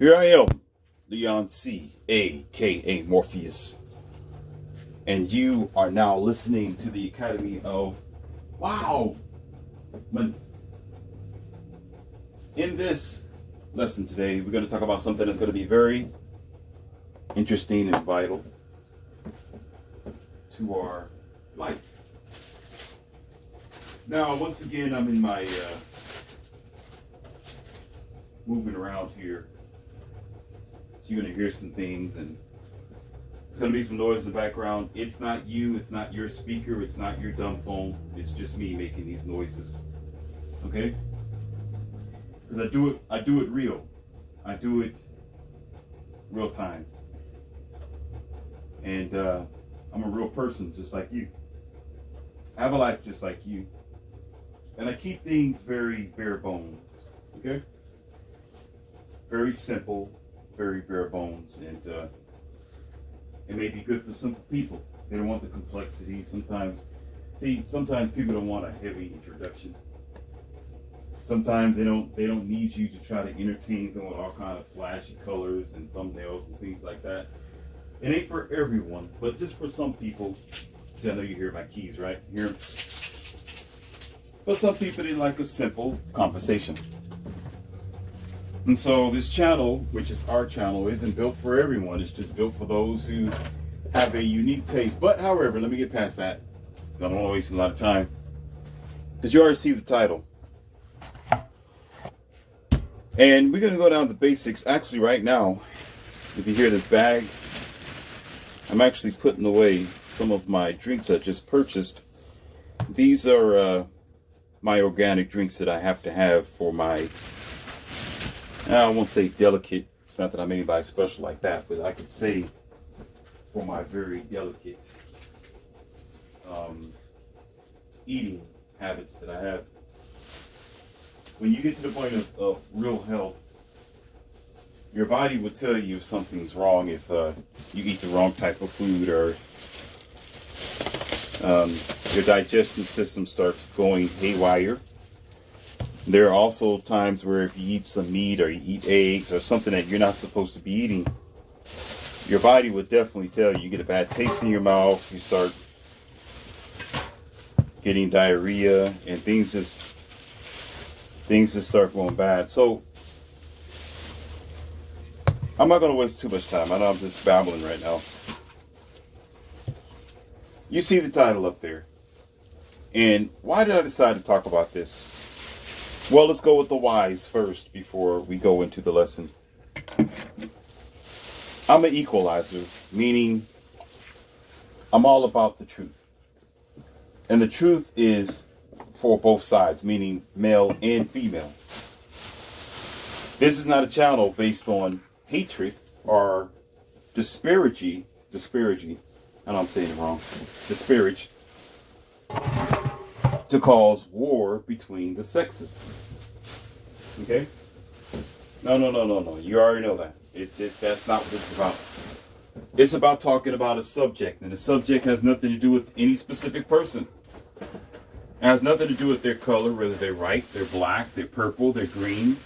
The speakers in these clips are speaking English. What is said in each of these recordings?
Here I am, Leon C., a.k.a. Morpheus. And you are now listening to the Academy of Wow. In this lesson today, we're going to talk about something that's going to be very interesting and vital to our life. Now, once again, I'm in my moving around here. So you're going to hear some things, and there's going to be some noise in the background. It's not you, it's not your speaker, it's not your dumb phone. It's just me making these noises. Okay? Because I do it real. I do it real time. And I'm a real person just like you. I have a life just like you. And I keep things very bare bones. Okay? Very simple, very bare bones. And it may be good for simple people. They don't want the complexity. Sometimes people don't want a heavy introduction. Sometimes they don't need you to try to entertain them with all kind of flashy colors and thumbnails and things like that. It ain't for everyone, but just for some people. See, I know you hear my keys, right? Hear them? But some people, they like a simple conversation. And so this channel, which is our channel, isn't built for everyone. It's just built for those who have a unique taste. But however, let me get past that, because I don't want to waste a lot of time. Because you already see the title. And we're going to go down to basics. Actually, right now, if you hear this bag, I'm actually putting away some of my drinks I just purchased. These are my organic drinks that I have to have for my, I won't say delicate. It's not that I'm anybody special like that, but I could say for my very delicate eating habits that I have. When you get to the point of real health, your body will tell you if something's wrong if you eat the wrong type of food, or your digestion system starts going haywire. There are also times where if you eat some meat or you eat eggs or something that you're not supposed to be eating, your body would definitely tell you. You get a bad taste in your mouth, you start getting diarrhea, and things just start going bad. So I'm not going to waste too much time. I know I'm just babbling right now. You see the title up there. And why did I decide to talk about this? Well, let's go with the whys first before we go into the lesson. I'm an equalizer, meaning I'm all about the truth. And the truth is for both sides, meaning male and female. This is not a channel based on hatred or disparity. I know I'm saying it wrong. Disparage. To cause war between the sexes. Okay? No. You already know that. That's not what this is about. It's about talking about a subject, and the subject has nothing to do with any specific person. It has nothing to do with their color, whether they're white, they're black, they're purple, they're green,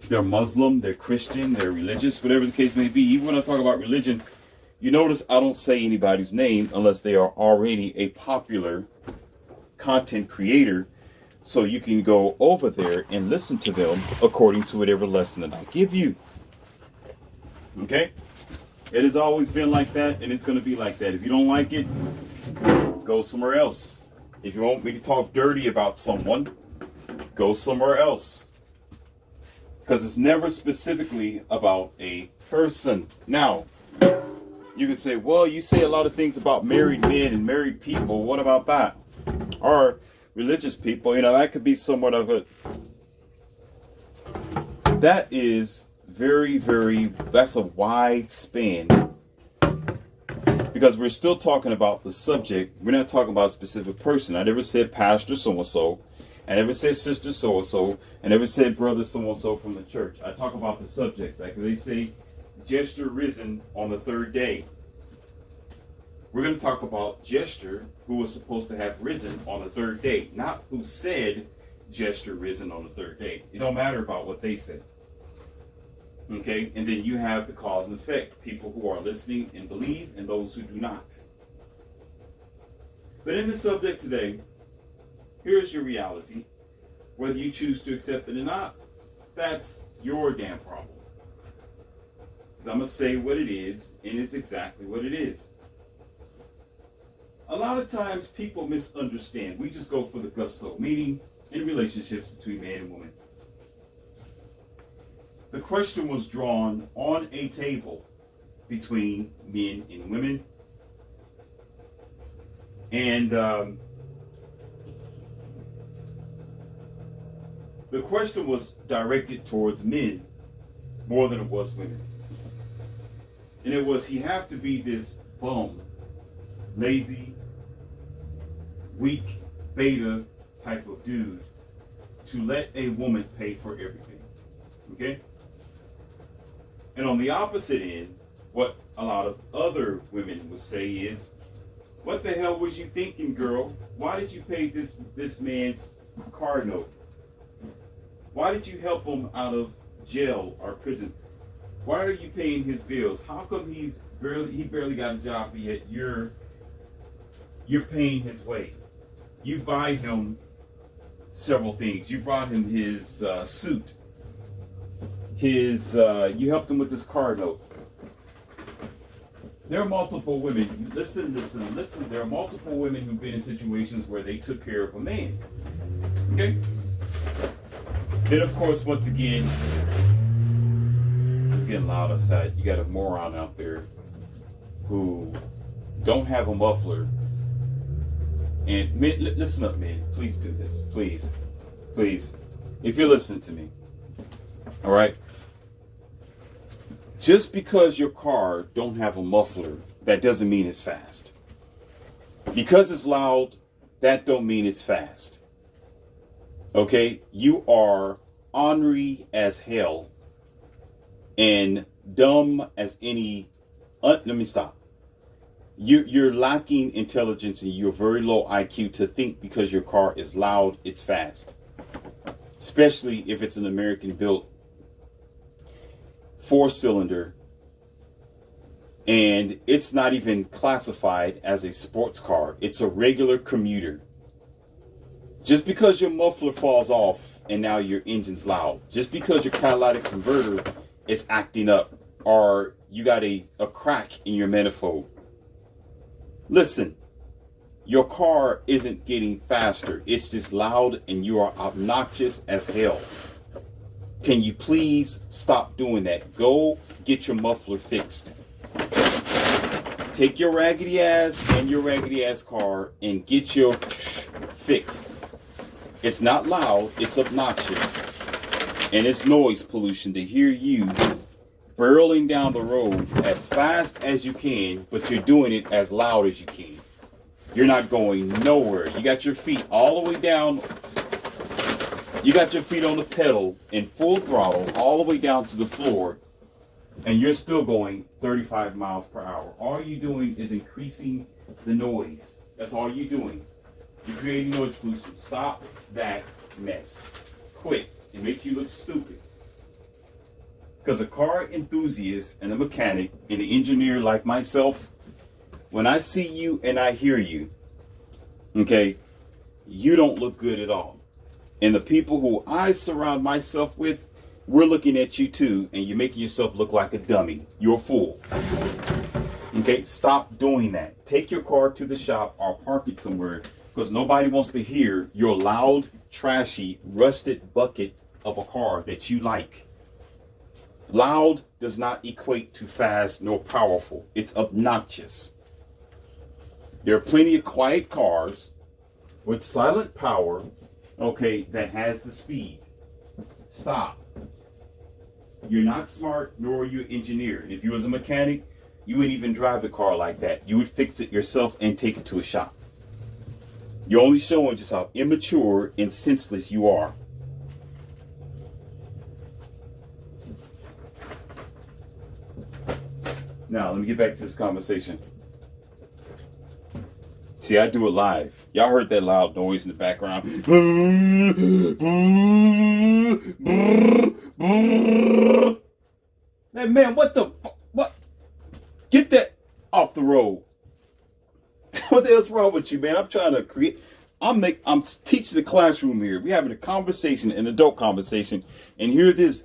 they're Muslim, they're Christian, they're religious, whatever the case may be. Even when I talk about religion, you notice I don't say anybody's name unless they are already a popular content creator, so you can go over there and listen to them according to whatever lesson that I give you. Okay? It has always been like that, and it's going to be like that. If you don't like it, go somewhere else. If you want me to talk dirty about someone, go somewhere else. Because it's never specifically about a person. Now, you can say, well, you say a lot of things about married men and married people. What about that? Or religious people. That could be somewhat of a... That is very, very... That's a wide span. Because we're still talking about the subject. We're not talking about a specific person. I never said pastor so-and-so. I never said sister so-and-so. I never said brother so-and-so from the church. I talk about the subjects. Like they say, Jester risen on the third day. We're going to talk about Jester, who was supposed to have risen on the third day. Not who said Jester risen on the third day. It don't matter about what they said. Okay, and then you have the cause and effect, people who are listening and believe and those who do not. But in the subject today, here's your reality. Whether you choose to accept it or not, that's your damn problem. Because I'm going to say what it is, and it's exactly what it is. A lot of times people misunderstand. We just go for the gusto, meaning in relationships between man and woman. The question was drawn on a table between men and women. And the question was directed towards men more than it was women. And it was, he have to be this bum, lazy, weak, beta type of dude to let a woman pay for everything. Okay? And on the opposite end, what a lot of other women would say is, what the hell was you thinking, girl? Why did you pay this man's car note? Why did you help him out of jail or prison? Why are you paying his bills? How come he barely got a job, but yet you're paying his way? You buy him several things. You brought him his suit. You helped him with his car note. There are multiple women. Listen. There are multiple women who've been in situations where they took care of a man. Okay? Then, of course, once again, it's getting loud outside. You got a moron out there who don't have a muffler. And men, listen up, man. Please do this. Please. If you're listening to me. All right? Just because your car don't have a muffler, that doesn't mean it's fast. Because it's loud, that don't mean it's fast. Okay? You are ornery as hell and dumb as any... let me stop. You're lacking intelligence and you're very low IQ to think because your car is loud, it's fast. Especially if it's an American-built 4-cylinder and it's not even classified as a sports car. It's a regular commuter. Just because your muffler falls off and now your engine's loud, just because your catalytic converter is acting up or you got a crack in your manifold. Listen, your car isn't getting faster. It's just loud and you are obnoxious as hell. Can you please stop doing that? Go get your muffler fixed. Take your raggedy ass and your raggedy ass car and get your fixed. It's not loud, it's obnoxious. And it's noise pollution to hear you barreling down the road as fast as you can, but you're doing it as loud as you can. You're not going nowhere. You got your feet all the way down. You got your feet on the pedal in full throttle all the way down to the floor, and you're still going 35 miles per hour. All you're doing is increasing the noise. That's all you're doing. You're creating noise pollution. Stop that mess. Quit. It makes you look stupid. Because a car enthusiast and a mechanic and an engineer like myself, when I see you and I hear you, okay, you don't look good at all. And the people who I surround myself with, we're looking at you too, and you're making yourself look like a dummy. You're a fool. Okay, stop doing that. Take your car to the shop or park it somewhere, because nobody wants to hear your loud, trashy, rusted bucket of a car that you like. Loud does not equate to fast nor powerful. It's obnoxious. There are plenty of quiet cars with silent power, okay, that has the speed. Stop. You're not smart, nor are you an engineer. And if you was a mechanic, you wouldn't even drive the car like that. You would fix it yourself and take it to a shop. You're only showing just how immature and senseless you are. Now, let me get back to this conversation. See, I do it live. Y'all heard that loud noise in the background. Hey man, what? Get that off the road. What the hell's wrong with you, man? I'm trying to create. I'm teaching the classroom here. We're having a conversation, an adult conversation, and here this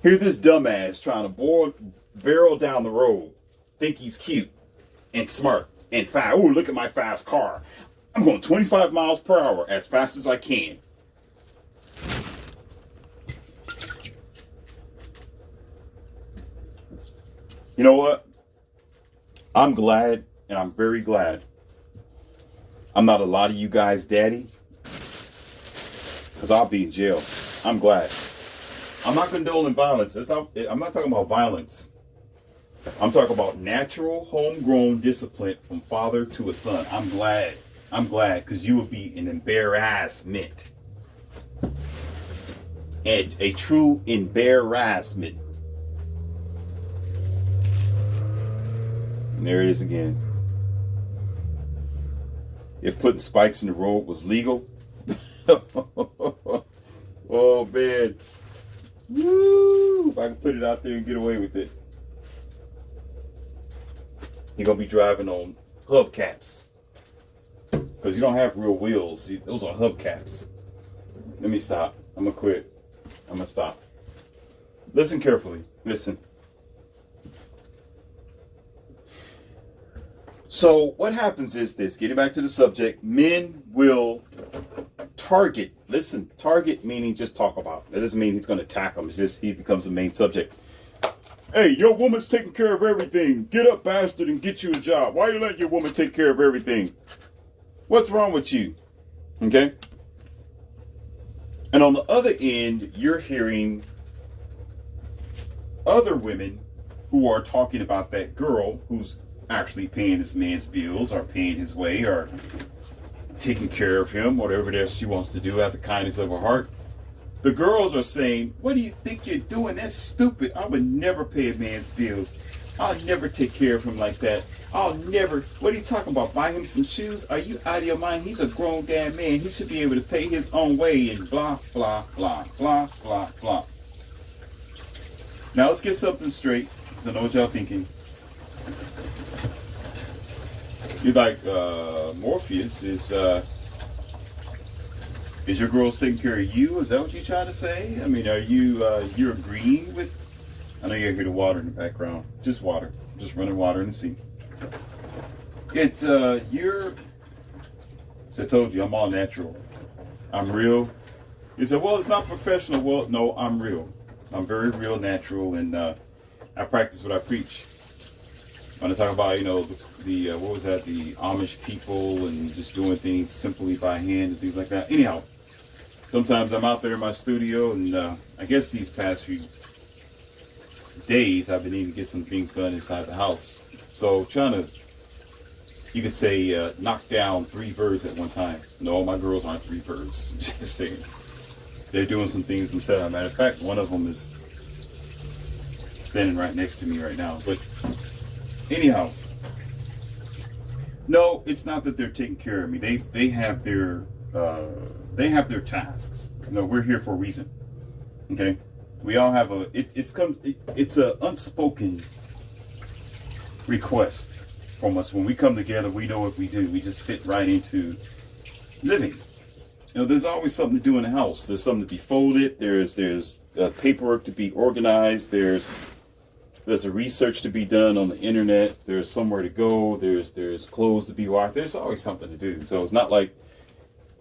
dumbass trying to barrel down the road, think he's cute and smart and fast. Oh, look at my fast car. I'm going 25 miles per hour as fast as I can. You know what? I'm glad, and I'm very glad I'm not a lot of you guys' daddy, because I'll be in jail. I'm glad. I'm not condoning violence. I'm not talking about violence. I'm talking about natural, homegrown discipline from father to a son. I'm glad. I'm glad, because you will be an embarrassment. And a true embarrassment. And there it is again. If putting spikes in the road was legal. Oh man. Woo! If I can put it out there and get away with it. You're gonna be driving on hubcaps. Because you don't have real wheels. Those are hubcaps. Let me stop. I'm gonna quit. I'm gonna stop. Listen carefully. Listen. So what happens is this, getting back to the subject, men will target, listen, target meaning just talk about. That doesn't mean he's going to attack them. It's just he becomes the main subject. Hey, your woman's taking care of everything. Get up, bastard, and get you a job. Why are you letting your woman take care of everything? What's wrong with you? Okay? And on the other end, you're hearing other women who are talking about that girl who's actually paying this man's bills or paying his way or taking care of him, whatever it is she wants to do out of the kindness of her heart. The girls are saying, what do you think you're doing? That's stupid. I would never pay a man's bills. I'll never take care of him like that. I'll never. What are you talking about? Buy him some shoes? Are you out of your mind? He's a grown damn man. He should be able to pay his own way and blah, blah, blah, blah, blah, blah. Now let's get something straight, because I know what y'all thinking. You're like, Morpheus, is your girl taking care of you? Is that what you're trying to say? I mean, are you, you're agreeing with, I know you hear the water in the background. Just water. Just running water in the sea. It's, you're, so I told you, I'm all natural. I'm real. You said, well, it's not professional. Well, no, I'm real. I'm very real, natural, and I practice what I preach. When I talk about, you know, the what was that, the Amish people and just doing things simply by hand and things like that. Anyhow, sometimes I'm out there in my studio, and I guess these past few days I've been needing to get some things done inside the house. So trying to, you could say, knock down 3 birds at one time. No, my girls aren't 3 birds. Just saying. They're doing some things themselves. As a matter of fact, one of them is standing right next to me right now. But anyhow, no, it's not that they're taking care of me. They have their tasks. You know, we're here for a reason. Okay, we all have it's a unspoken request from us. When we come together, we know what we do. We just fit right into living. You know, there's always something to do in the house. There's something to be folded. There's paperwork to be organized. There's a research to be done on the internet. There's somewhere to go. There's clothes to be washed. There's always something to do. So it's not like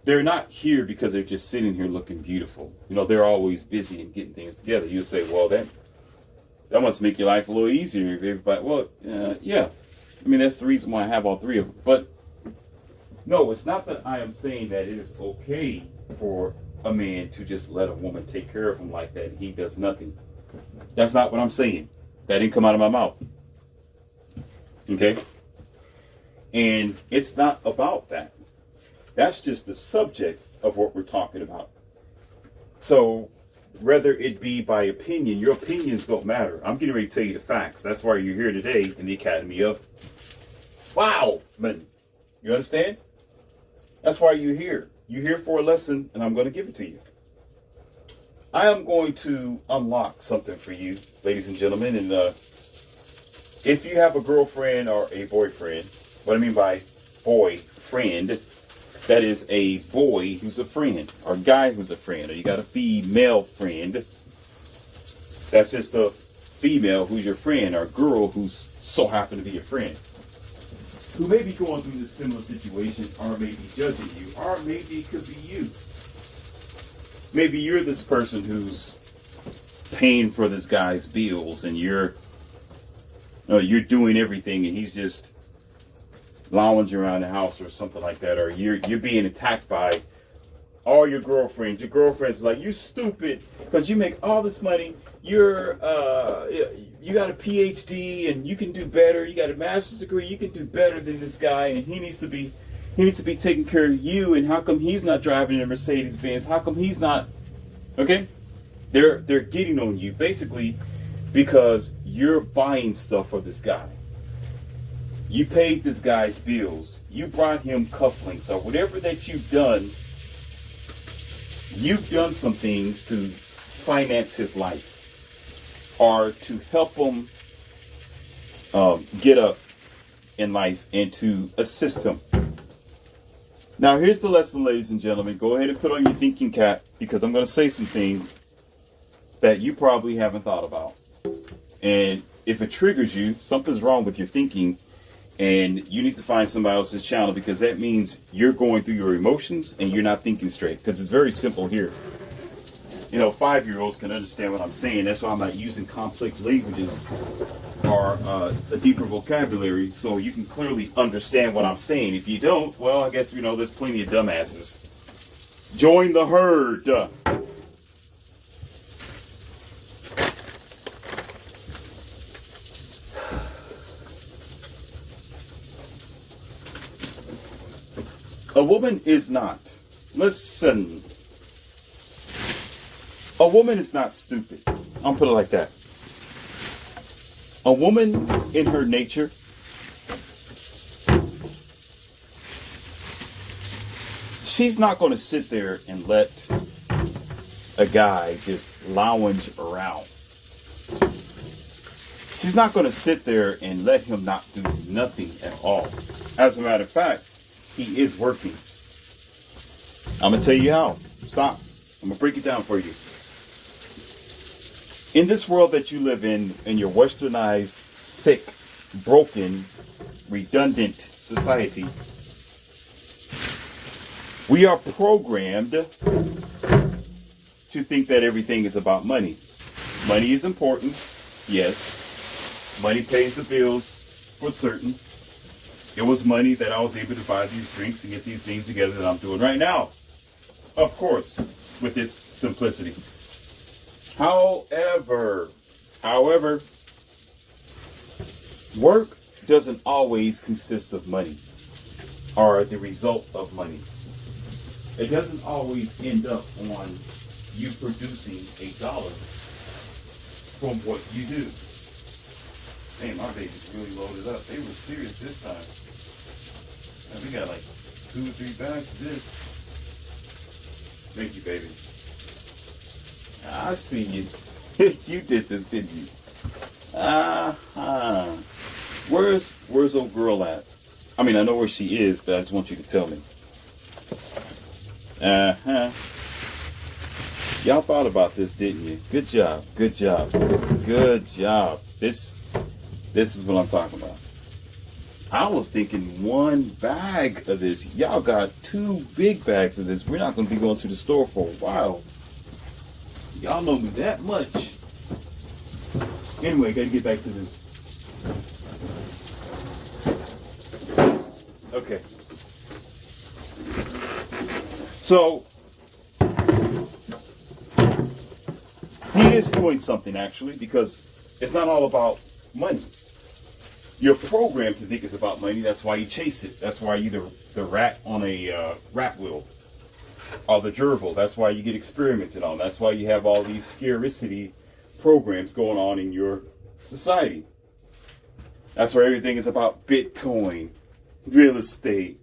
they're not here because they're just sitting here looking beautiful. You know, they're always busy and getting things together. You say, well, that must make your life a little easier if everybody. Well, yeah. I mean, that's the reason why I have all 3 of them. But no, it's not that I am saying that it is okay for a man to just let a woman take care of him like that. He does nothing. That's not what I'm saying. That didn't come out of my mouth. Okay? And it's not about that. That's just the subject of what we're talking about. So, whether it be by opinion, your opinions don't matter. I'm getting ready to tell you the facts. That's why you're here today in the Academy of Wow Men. You understand? That's why you're here. You're here for a lesson, and I'm going to give it to you. I am going to unlock something for you, ladies and gentlemen. And if you have a girlfriend or a boyfriend, what I mean by boyfriend, that is a boy who's a friend, or guy who's a friend, or you got a female friend. That's just a female who's your friend, or girl who's so happen to be your friend, who may be going through this similar situation, or may be judging you, or maybe it could be you. Maybe you're this person who's paying for this guy's bills, and you're doing everything, and he's just lounging around the house or something like that, or you're being attacked by all your girlfriends. Your girlfriends are like, you're stupid because you make all this money. You got a PhD and you can do better. You got a master's degree. You can do better than this guy, and he needs to be taking care of you. And how come he's not driving a Mercedes Benz? How come he's not? Okay, they're getting on you basically because you're buying stuff for this guy. You paid this guy's bills. You brought him cufflinks or whatever that you've done. You've done some things to finance his life or to help him get up in life and to assist him. Now, here's the lesson, ladies and gentlemen. Go ahead and put on your thinking cap because I'm going to say some things that you probably haven't thought about. And if it triggers you, something's wrong with your thinking. And you need to find somebody else's channel because that means you're going through your emotions and you're not thinking straight. Because it's very simple here. 5-year-olds can understand what I'm saying. That's why I'm not using complex languages or a deeper vocabulary so you can clearly understand what I'm saying. If you don't, well, I guess, there's plenty of dumbasses. Join the herd. A woman is not. Listen. A woman is not stupid. I'll put it like that. A woman in her nature she's not going to sit there and let a guy just lounge around. She's not going to sit there and let him not do nothing at all. As a matter of fact, he is working. I'm going to tell you how. Stop. I'm going to break it down for you. In this world that you live in your westernized, sick, broken, redundant society, we are programmed to think that everything is about money. Money is important, yes. Money pays the bills for certain. It was money that I was able to buy these drinks and get these things together that I'm doing right now. Of course, with its simplicity. However, work doesn't always consist of money or the result of money. It doesn't always end up on you producing $1 from what you do. Man, my baby's really loaded up. They were serious this time. Man, we got like 2 or 3 bags of this. Thank you, baby. I see you. You did this, didn't you? Where's old girl at? I mean, I know where she is, but I just want you to tell me. Y'all thought about this, didn't you? Good job. Good job. Good job. This is what I'm talking about. I was thinking 1 bag of this. Y'all got 2 big bags of this. We're not going to be going to the store for a while. Y'all know me that much. Anyway, got to get back to this. Okay. So, he is doing something actually because it's not all about money. You're programmed to think it's about money. That's why you chase it. That's why you're the rat on a rat wheel. Or the gerbil. That's why you get experimented on. That's why you have all these scarcity programs going on in your society. That's why everything is about Bitcoin, real estate,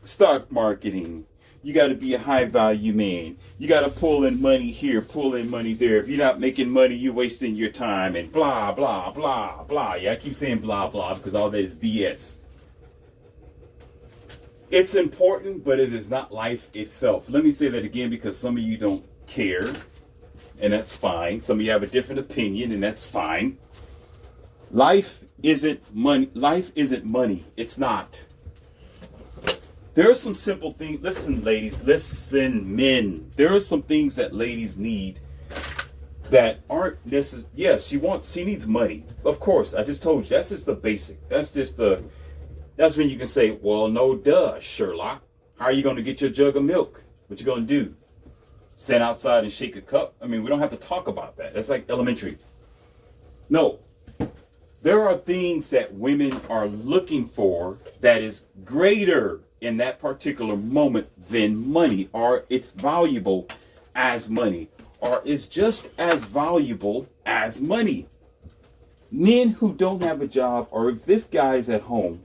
stock marketing. You got to be a high value man. You got to pull in money here, pull in money there. If you're not making money, you're wasting your time and blah, blah, blah, blah. Yeah, I keep saying blah, blah because all that is BS. It's important, but it is not life itself. Let me say that again because some of you don't care, and that's fine. Some of you have a different opinion, and that's fine. Life isn't money. Life isn't money. It's not. There are some simple things. Listen, ladies. Listen, men. There are some things that ladies need that aren't necessary. Yes, she needs money. Of course, I just told you. That's just the basic. That's when you can say, well, no, duh, Sherlock. How are you going to get your jug of milk? What you going to do? Stand outside and shake a cup? I mean, we don't have to talk about that. That's like elementary. No. There are things that women are looking for that is greater in that particular moment than money, or it's valuable as money, or is just as valuable as money. Men who don't have a job, or if this guy's at home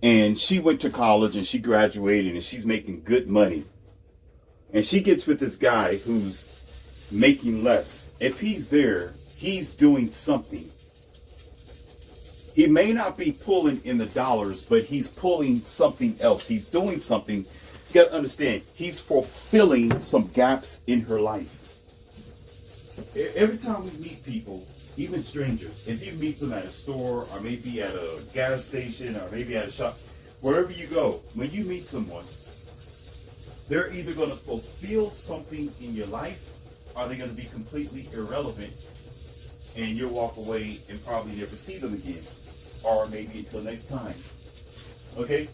and she went to college and she graduated and she's making good money, and she gets with this guy who's making less, if he's there, he's doing something. He may not be pulling in the dollars, but he's pulling something else. He's doing something. You got to understand, he's fulfilling some gaps in her life. Every time we meet people, even strangers, if you meet them at a store or maybe at a gas station or maybe at a shop, wherever you go, when you meet someone, they're either going to fulfill something in your life or they're going to be completely irrelevant and you'll walk away and probably never see them again. Or maybe until next time. Okay?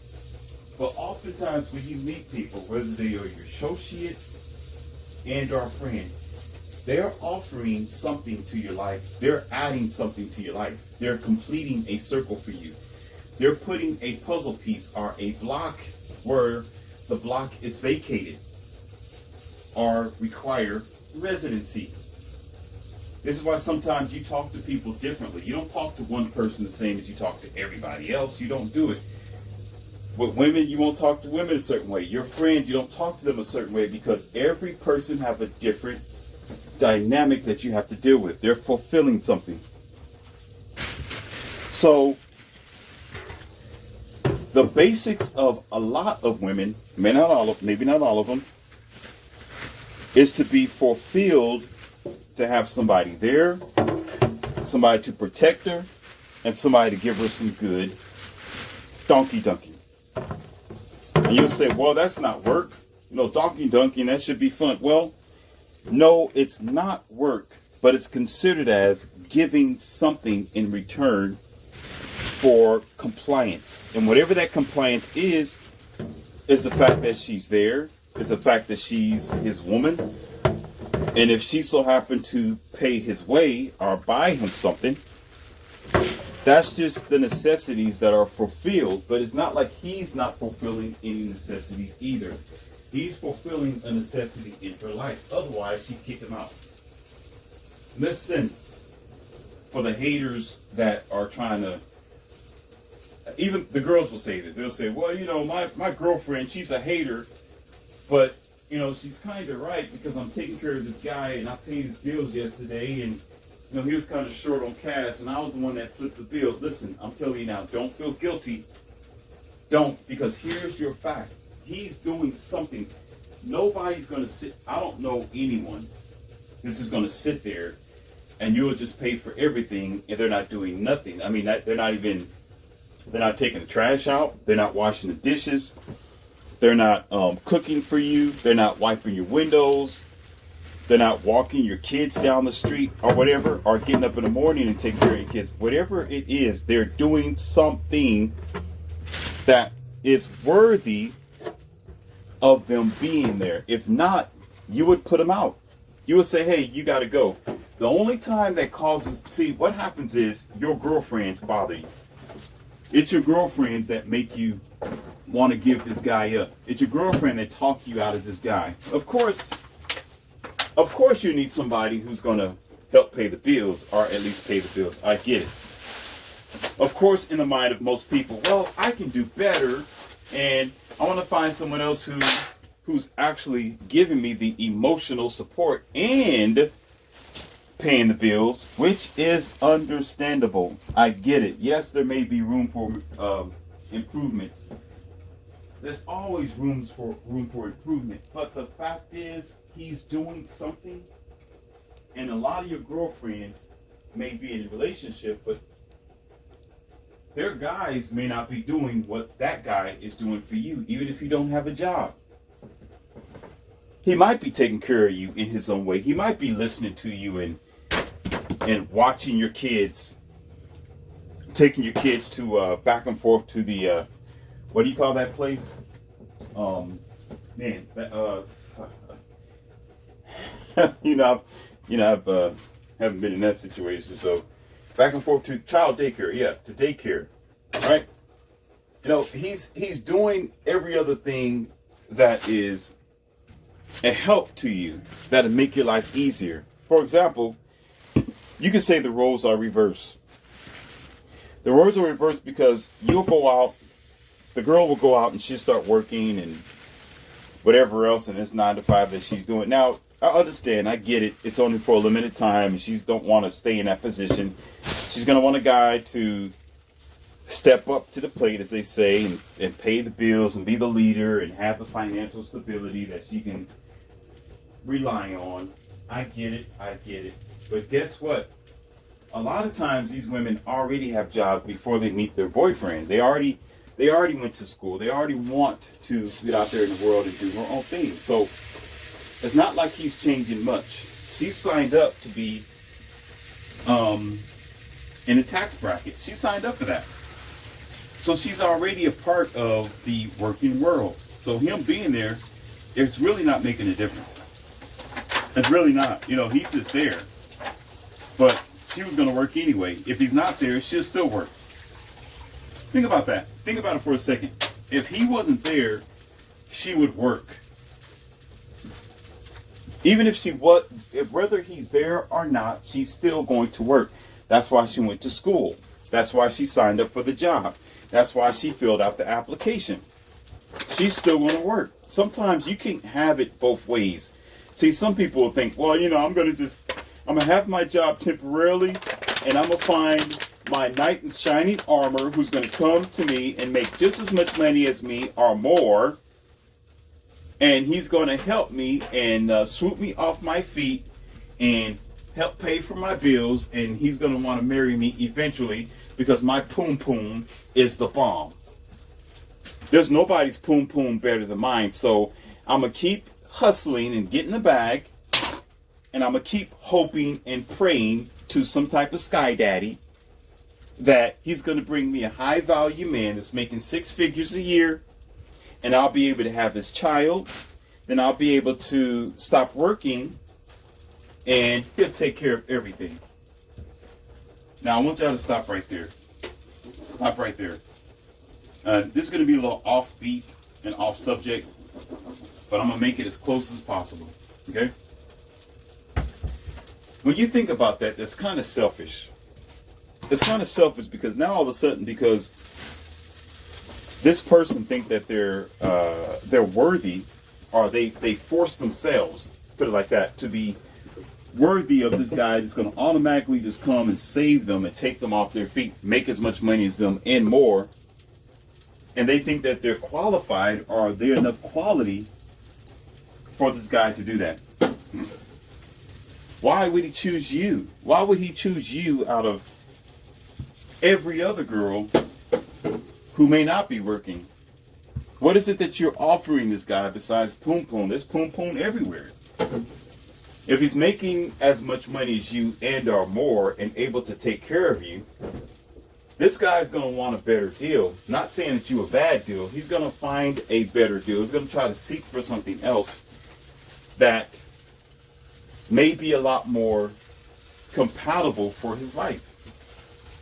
But oftentimes when you meet people, whether they are your associate and or friend, they're offering something to your life. They're adding something to your life. They're completing a circle for you. They're putting a puzzle piece or a block where the block is vacated or require residency. This is why sometimes you talk to people differently. You don't talk to one person the same as you talk to everybody else. You don't do it. With women, you won't talk to women a certain way. Your friends, you don't talk to them a certain way because every person have a different dynamic that you have to deal with. They're fulfilling something. So, the basics of a lot of women, maybe not all of them, is to be fulfilled, to have somebody there, somebody to protect her, and somebody to give her some good donkey. And you'll say, well, that's not work. Donkey, that should be fun. Well, no, it's not work, but it's considered as giving something in return for compliance. And whatever that compliance is the fact that she's there, is the fact that she's his woman. And if she so happened to pay his way or buy him something, that's just the necessities that are fulfilled. But it's not like he's not fulfilling any necessities either. He's fulfilling a necessity in her life. Otherwise, she'd kick him out. Listen, for the haters that are trying to, even the girls will say this. They'll say, well, my girlfriend, she's a hater, but she's kind of right because I'm taking care of this guy and I paid his bills yesterday and, he was kind of short on cash and I was the one that flipped the bill. Listen, I'm telling you now, don't feel guilty. Don't, because here's your fact. He's doing something. Nobody's going to sit. I don't know anyone who's just going to sit there and you'll just pay for everything and they're not doing nothing. I mean, they're not taking the trash out. They're not washing the dishes. They're not cooking for you. They're not wiping your windows. They're not walking your kids down the street or whatever, or getting up in the morning and taking care of your kids. Whatever it is, they're doing something that is worthy of them being there. If not, you would put them out. You would say, hey, you got to go. The only time that causes, see, what happens is your girlfriends bother you. It's your girlfriends that make you want to give this guy up. It's your girlfriend that talked you out of this guy. Of course you need somebody who's going to help pay the bills, or at least pay the bills. I get it. Of course, in the mind of most people, well, I can do better, and I want to find someone else who's actually giving me the emotional support and paying the bills, which is understandable. I get it. Yes, there may be room for improvements. There's always room for improvement. But the fact is, he's doing something, and a lot of your girlfriends may be in a relationship, but their guys may not be doing what that guy is doing for you, even if you don't have a job. He might be taking care of you in his own way. He might be listening to you and watching your kids, taking your kids to back and forth to the what do you call that place? Man, I've haven't been in that situation, so back and forth to child daycare, to daycare, right? He's doing every other thing that is a help to you, that'll make your life easier. For example, you could say the roles are reversed. The roles are reversed because you'll go out, the girl will go out and she'll start working and whatever else, and it's 9 to 5 that she's doing. Now, I understand, I get it. It's only for a limited time, and she don't want to stay in that position. She's going to want a guy to step up to the plate, as they say, and pay the bills and be the leader and have the financial stability that she can rely on. I get it. But guess what? A lot of times these women already have jobs before they meet their boyfriend. They already went to school. They already want to get out there in the world and do her own thing. So it's not like he's changing much. She signed up to be in a tax bracket. She signed up for that. So she's already a part of the working world. So him being there, it's really not making a difference. It's really not. He's just there. But she was going to work anyway. If he's not there, she'll still work. Think about that. Think about it for a second. If he wasn't there, she would work. Even if whether he's there or not, she's still going to work. That's why she went to school. That's why she signed up for the job. That's why she filled out the application. She's still going to work. Sometimes you can't have it both ways. See, some people will think, well, I'm going to have my job temporarily, and I'm going to find my knight in shining armor who's going to come to me and make just as much money as me or more. And he's going to help me and swoop me off my feet and help pay for my bills. And he's going to want to marry me eventually because my poom poom is the bomb. There's nobody's poom poom better than mine. So I'm going to keep hustling and getting the bag. And I'm going to keep hoping and praying to some type of sky daddy that he's going to bring me a high value man that's making 6 figures a year. And I'll be able to have his child. Then I'll be able to stop working. And he'll take care of everything. Now, I want y'all to stop right there. Stop right there. This is going to be a little offbeat and off subject. But I'm going to make it as close as possible. Okay? When you think about that, that's kind of selfish. It's kind of selfish because now all of a sudden, because this person think that they're worthy, or they force themselves, put it like that, to be worthy of this guy that's going to automatically just come and save them and take them off their feet, make as much money as them and more, and they think that they're qualified or they're enough quality for this guy to do that. Why would he choose you? Why would he choose you out of every other girl who may not be working? What is it that you're offering this guy besides poom poom? There's poom poom everywhere. If he's making as much money as you and or more and able to take care of you, this guy's going to want a better deal. Not saying that you're a bad deal. He's going to find a better deal. He's going to try to seek for something else that may be a lot more compatible for his life.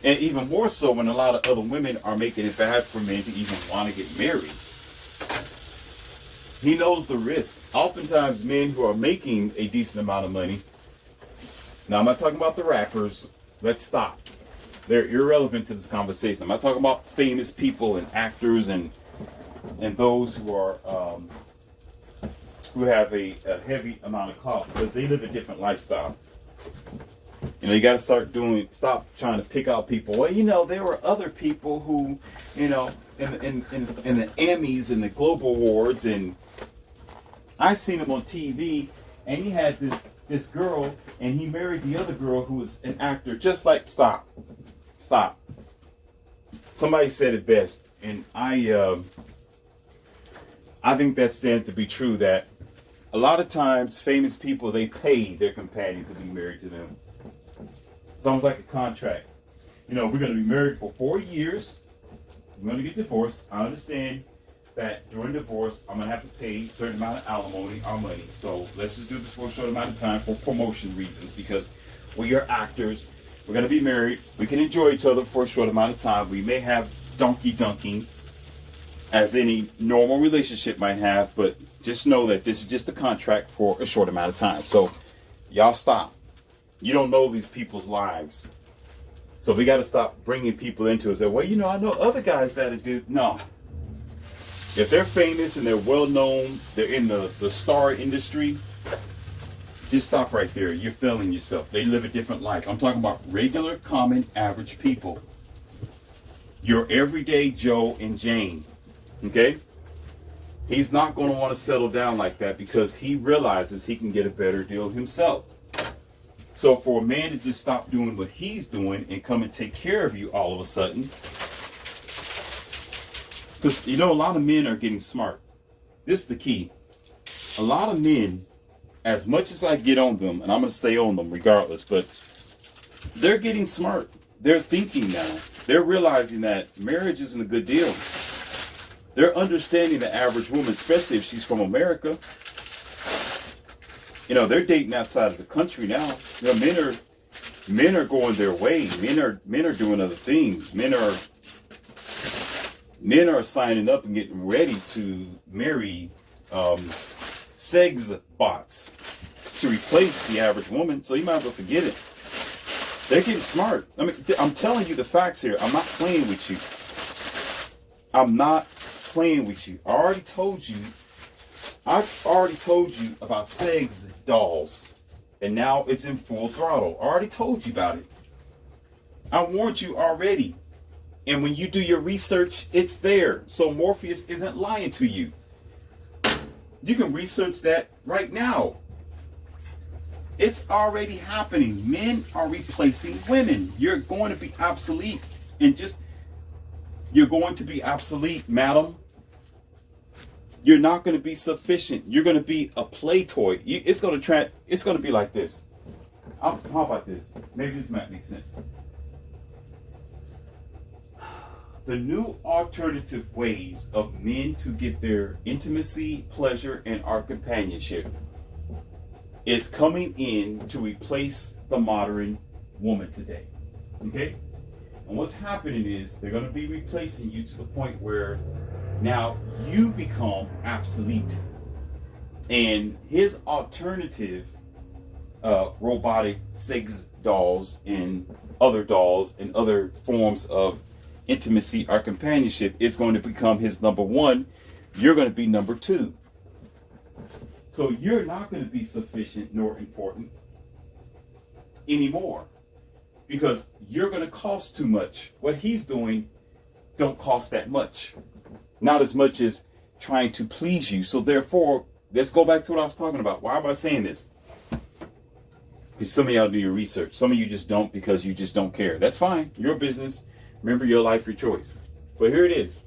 And even more so when a lot of other women are making it bad for men to even want to get married. He knows the risk. Oftentimes men who are making a decent amount of money, now I'm not talking about the rappers, let's stop. They're irrelevant to this conversation. I'm not talking about famous people and actors and and those who are who have a heavy amount of clout because they live a different lifestyle. You know, you got to stop trying to pick out people. Well, you know, there were other people who, you know, in the Emmys and the Global Awards, and I seen him on TV, and he had this girl, and he married the other girl who was an actor. Just like, stop. Somebody said it best, and I think that stands to be true. That a lot of times, famous people, they pay their companion to be married to them. It's almost like a contract. You know, we're going to be married for 4 years. We're going to get divorced. I understand that during divorce, I'm going to have to pay a certain amount of alimony or money. So let's just do this for a short amount of time for promotion reasons, because we are actors. We're going to be married. We can enjoy each other for a short amount of time. We may have donkey dunking, as any normal relationship might have, but just know that this is just a contract for a short amount of time. So y'all stop. You don't know these people's lives. So we got to stop bringing people into it. Say, well, you know, I know other guys that do. No. If they're famous and they're well known, they're in the star industry, just stop right there. You're failing yourself. They live a different life. I'm talking about regular, common, average people. Your everyday Joe and Jane. Okay? He's not going to want to settle down like that because he realizes he can get a better deal himself. So for a man to just stop doing what he's doing and come and take care of you all of a sudden, because you know a lot of men are getting smart. This is the key. A lot of men, as much as I get on them, and I'm going to stay on them regardless, but they're getting smart. They're thinking now. They're realizing that marriage isn't a good deal. They're understanding the average woman, especially if she's from America. You know, they're dating outside of the country now. You know, men are going their way. Men are doing other things. Men are signing up and getting ready to marry sex bots to replace the average woman. So you might as well forget it. They're getting smart. I mean, I'm telling you the facts here. I'm not playing with you. I've already told you about sex dolls, and now it's in full throttle. I already told you about it. I warned you already. And when you do your research, it's there. So Morpheus isn't lying to you. You can research that right now. It's already happening. Men are replacing women. You're going to be obsolete. You're going to be obsolete, madam. You're not going to be sufficient. You're going to be a play toy. It's going to be like this. How about this? Maybe this might make sense. The new alternative ways of men to get their intimacy, pleasure, and our companionship is coming in to replace the modern woman today. Okay? And what's happening is they're going to be replacing you to the point where now you become obsolete. And his alternative robotic sex dolls and other forms of intimacy or companionship is going to become his number one. You're going to be number two. So you're not going to be sufficient nor important anymore because you're going to cost too much. What he's doing don't cost that much. Not as much as trying to please you. So therefore, let's go back to what I was talking about. Why am I saying this? Because some of y'all do your research. Some of you just don't because you just don't care. That's fine. Your business. Remember, your life, your choice. But here it is.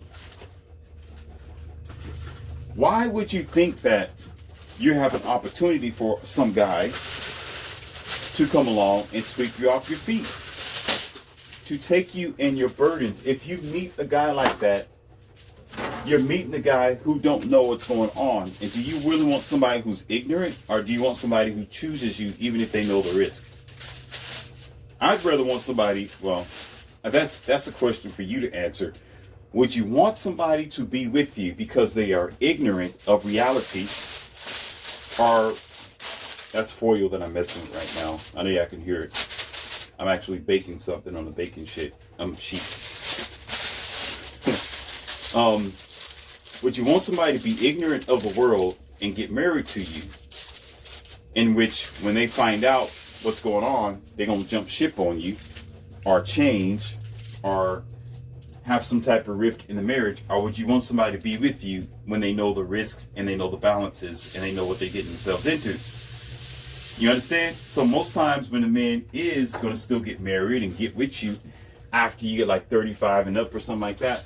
Why would you think that you have an opportunity for some guy to come along and sweep you off your feet? To take you and your burdens. If you meet a guy like that, you're meeting a guy who don't know what's going on. And do you really want somebody who's ignorant, or do you want somebody who chooses you even if they know the risk? I'd rather want somebody, well, that's a question for you to answer. Would you want somebody to be with you because they are ignorant of reality, or that's foil that I'm messing with right now? I know y'all can hear it. I'm actually baking something on the baking sheet. Would you want somebody to be ignorant of the world and get married to you, in which when they find out what's going on, they're going to jump ship on you, or change, or have some type of rift in the marriage? Or would you want somebody to be with you when they know the risks and they know the balances and they know what they're getting themselves into? You understand? So most times when a man is going to still get married and get with you after you get like 35 and up or something like that,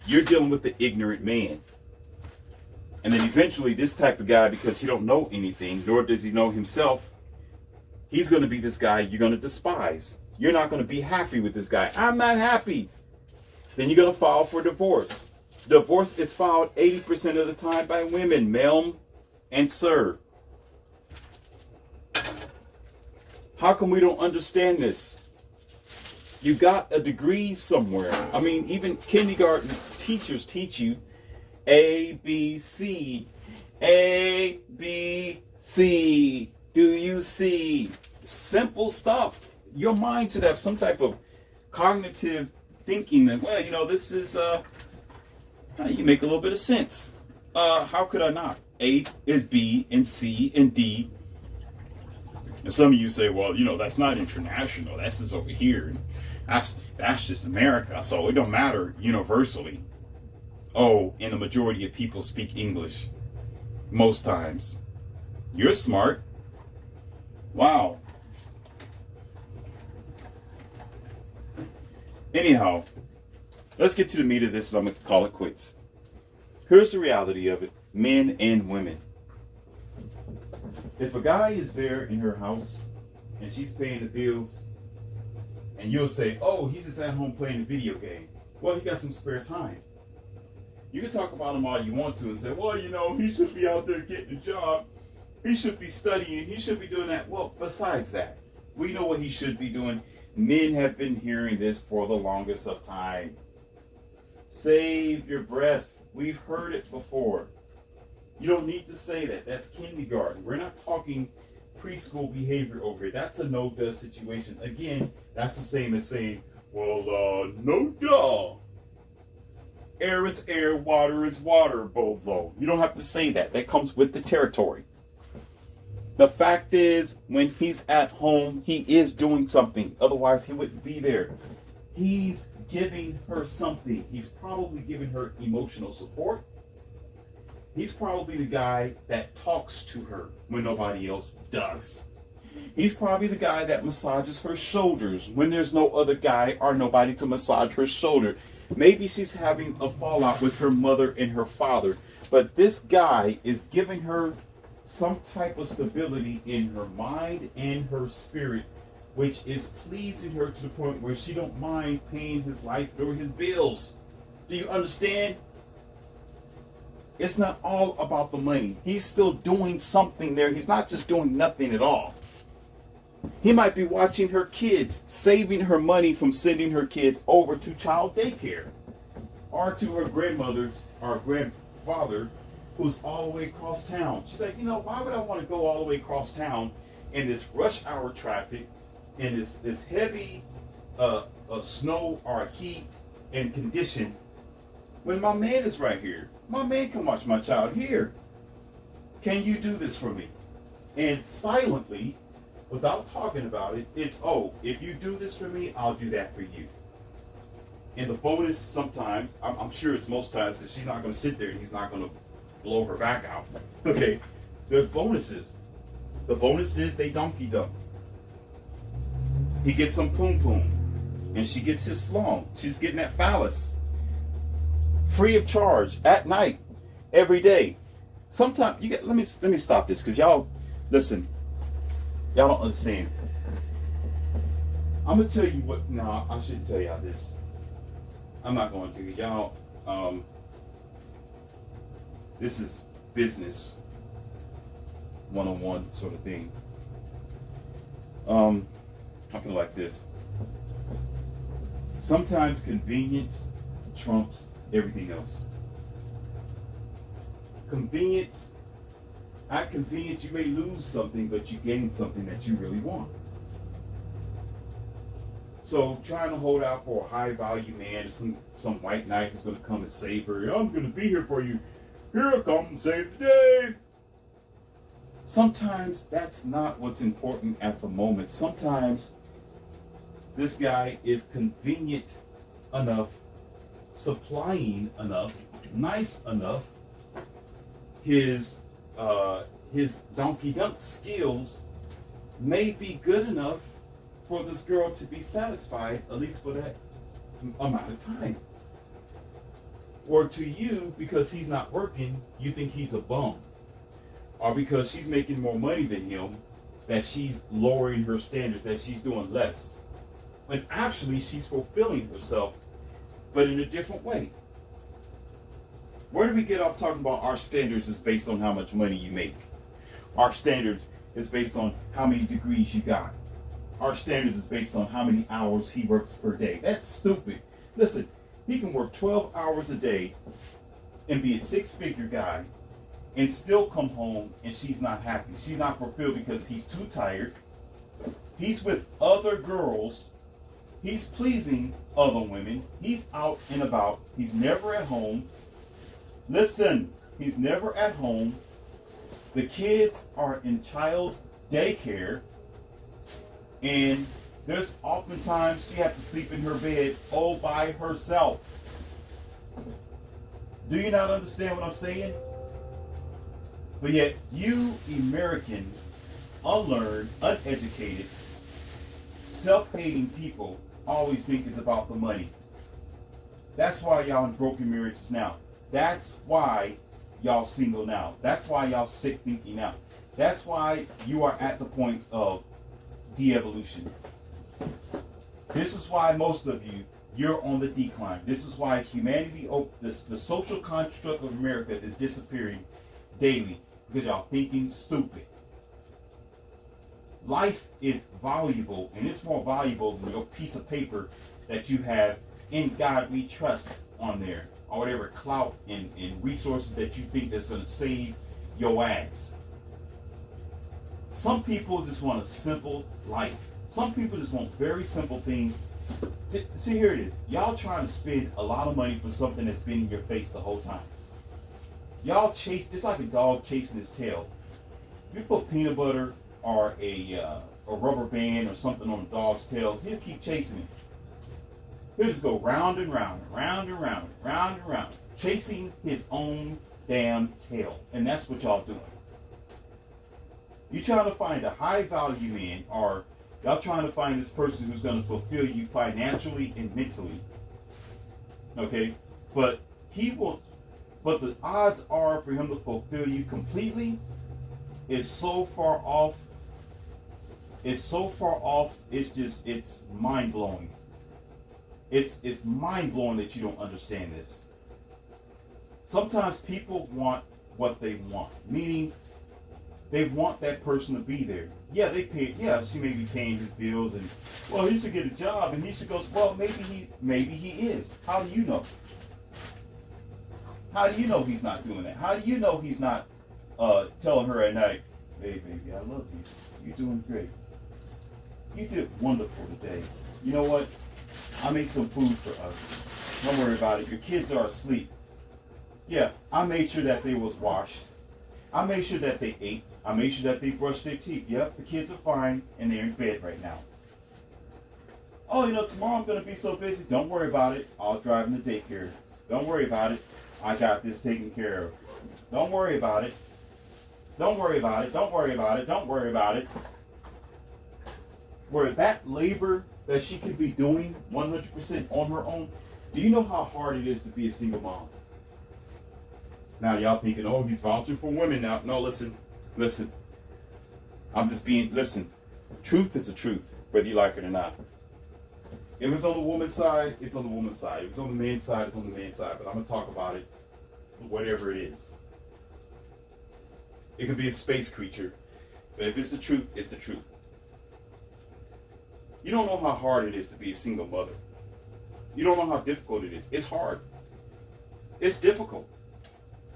you're dealing with the ignorant man. And then eventually this type of guy, because he don't know anything, nor does he know himself, he's going to be this guy you're going to despise. You're not going to be happy with this guy. I'm not happy. Then you're going to file for divorce. Divorce is filed 80% of the time by women, ma'am and sir. How come we don't understand this? You got a degree somewhere. I mean, even kindergarten teachers teach you A, B, C. A, B, C. Do you see? Simple stuff. Your mind should have some type of cognitive thinking that, well, you know, this is, you make a little bit of sense. How could I not? A is B and C and D. And some of you say, well, you know, that's not international. That's just over here. That's just America. So it don't matter universally. Oh, and the majority of people speak English. Most times. You're smart. Wow. Anyhow, let's get to the meat of this and I'm going to call it quits. Here's the reality of it, men and women. If a guy is there in her house and she's paying the bills, and you'll say, oh, he's just at home playing a video game. Well, he got some spare time. You can talk about him all you want to and say, well, you know, he should be out there getting a job. He should be studying. He should be doing that. Well, besides that, we know what he should be doing. Men have been hearing this for the longest of time. Save your breath. We've heard it before. You don't need to say that. That's kindergarten. We're not talking preschool behavior over here. That's a no-duh situation. Again, that's the same as saying, well, no duh. Air is air, water is water, bozo. You don't have to say that. That comes with the territory. The fact is, when he's at home, he is doing something. Otherwise, he wouldn't be there. He's giving her something. He's probably giving her emotional support. He's probably the guy that talks to her when nobody else does. He's probably the guy that massages her shoulders when there's no other guy or nobody to massage her shoulder. Maybe she's having a fallout with her mother and her father, but this guy is giving her some type of stability in her mind and her spirit, which is pleasing her to the point where she don't mind paying his life or his bills. Do you understand? It's not all about the money. He's still doing something there. He's not just doing nothing at all. He might be watching her kids, saving her money from sending her kids over to child daycare or to her grandmother's or grandfather who's all the way across town. She's like, you know, why would I want to go all the way across town in this rush hour traffic, in this heavy snow or heat and condition when my man is right here? My man can watch my child here. Can you do this for me? And silently, without talking about it, it's, oh, if you do this for me, I'll do that for you. And the bonus sometimes, I'm sure it's most times, because she's not going to sit there and he's not going to blow her back out. Okay, there's bonuses. The bonus is they donkey dump. He gets some poom poom, and she gets his slong. She's getting that phallus. Free of charge, at night, every day. Sometimes, let me stop this, because y'all, listen, y'all don't understand. I'm going to tell you what, no, I shouldn't tell y'all this. I'm not going to. Y'all, this is business, one-on-one sort of thing. Something like this. Sometimes convenience trumps everything else. Convenience, at convenience, you may lose something, but you gain something that you really want. So trying to hold out for a high value man, some white knight who's going to come and save her. I'm going to be here for you. Here I come and save the day. Sometimes that's not what's important at the moment. Sometimes this guy is convenient enough, supplying enough, nice enough. His donkey dunk skills may be good enough for this girl to be satisfied, at least for that amount of time. Or to you, because he's not working, you think he's a bum. Or because she's making more money than him, that she's lowering her standards, that she's doing less. When actually she's fulfilling herself, but in a different way. Where do we get off talking about our standards is based on how much money you make? Our standards is based on how many degrees you got. Our standards is based on how many hours he works per day. That's stupid. Listen, he can work 12 hours a day and be a six-figure guy and still come home and she's not happy. She's not fulfilled because he's too tired. He's with other girls. He's pleasing other women. He's out and about. He's never at home. Listen, he's never at home. The kids are in child daycare. And there's oftentimes she has to sleep in her bed all by herself. Do you not understand what I'm saying? But yet, you American, unlearned, uneducated, self-hating people always think it's about the money. That's why y'all in broken marriages now. That's why y'all single now. That's why y'all sick thinking now. That's why you are at the point of de-evolution. This is why most of you, you're on the decline. This is why humanity, the social construct of America is disappearing daily because y'all thinking stupid. Life is valuable, and it's more valuable than your piece of paper that you have "In God We Trust" on there, or whatever clout and resources that you think that's going to save your ass. Some people just want a simple life. Some people just want very simple things. See, here it is. Y'all trying to spend a lot of money for something that's been in your face the whole time. Y'all chase, it's like a dog chasing his tail. You put peanut butter or a rubber band or something on a dog's tail, he'll keep chasing it. He'll just go round and round, round and round, round and round, chasing his own damn tail. And that's what y'all doing. You trying to find a high value man, or y'all trying to find this person who's going to fulfill you financially and mentally. Okay? But the odds are for him to fulfill you completely is so far off. It's so far off, it's mind blowing. It's mind blowing that you don't understand this. Sometimes people want what they want, meaning they want that person to be there. Yeah, they pay. Yeah, she may be paying his bills, and well, he should get a job, and he should go. Well, maybe he is. How do you know? How do you know he's not doing that? How do you know he's not telling her at night, "Hey, baby, I love you. You're doing great. You did wonderful today. You know what? I made some food for us. Don't worry about it. Your kids are asleep. Yeah, I made sure that they was washed. I made sure that they ate. I made sure that they brushed their teeth. Yep, the kids are fine, and they're in bed right now. Oh, tomorrow I'm going to be so busy. Don't worry about it. I'll drive them to daycare. Don't worry about it. I got this taken care of. Don't worry about it. Don't worry about it. Don't worry about it. Don't worry about it." Where that labor that she could be doing 100% on her own, do you know how hard it is to be a single mom? Now y'all thinking, oh, he's vouching for women now. No, listen. Listen. Truth is the truth, whether you like it or not. If it's on the woman's side, it's on the woman's side. If it's on the man's side, it's on the man's side. But I'm going to talk about it, whatever it is. It could be a space creature, but if it's the truth, it's the truth. You don't know how hard it is to be a single mother. You don't know how difficult it is. It's hard. It's difficult.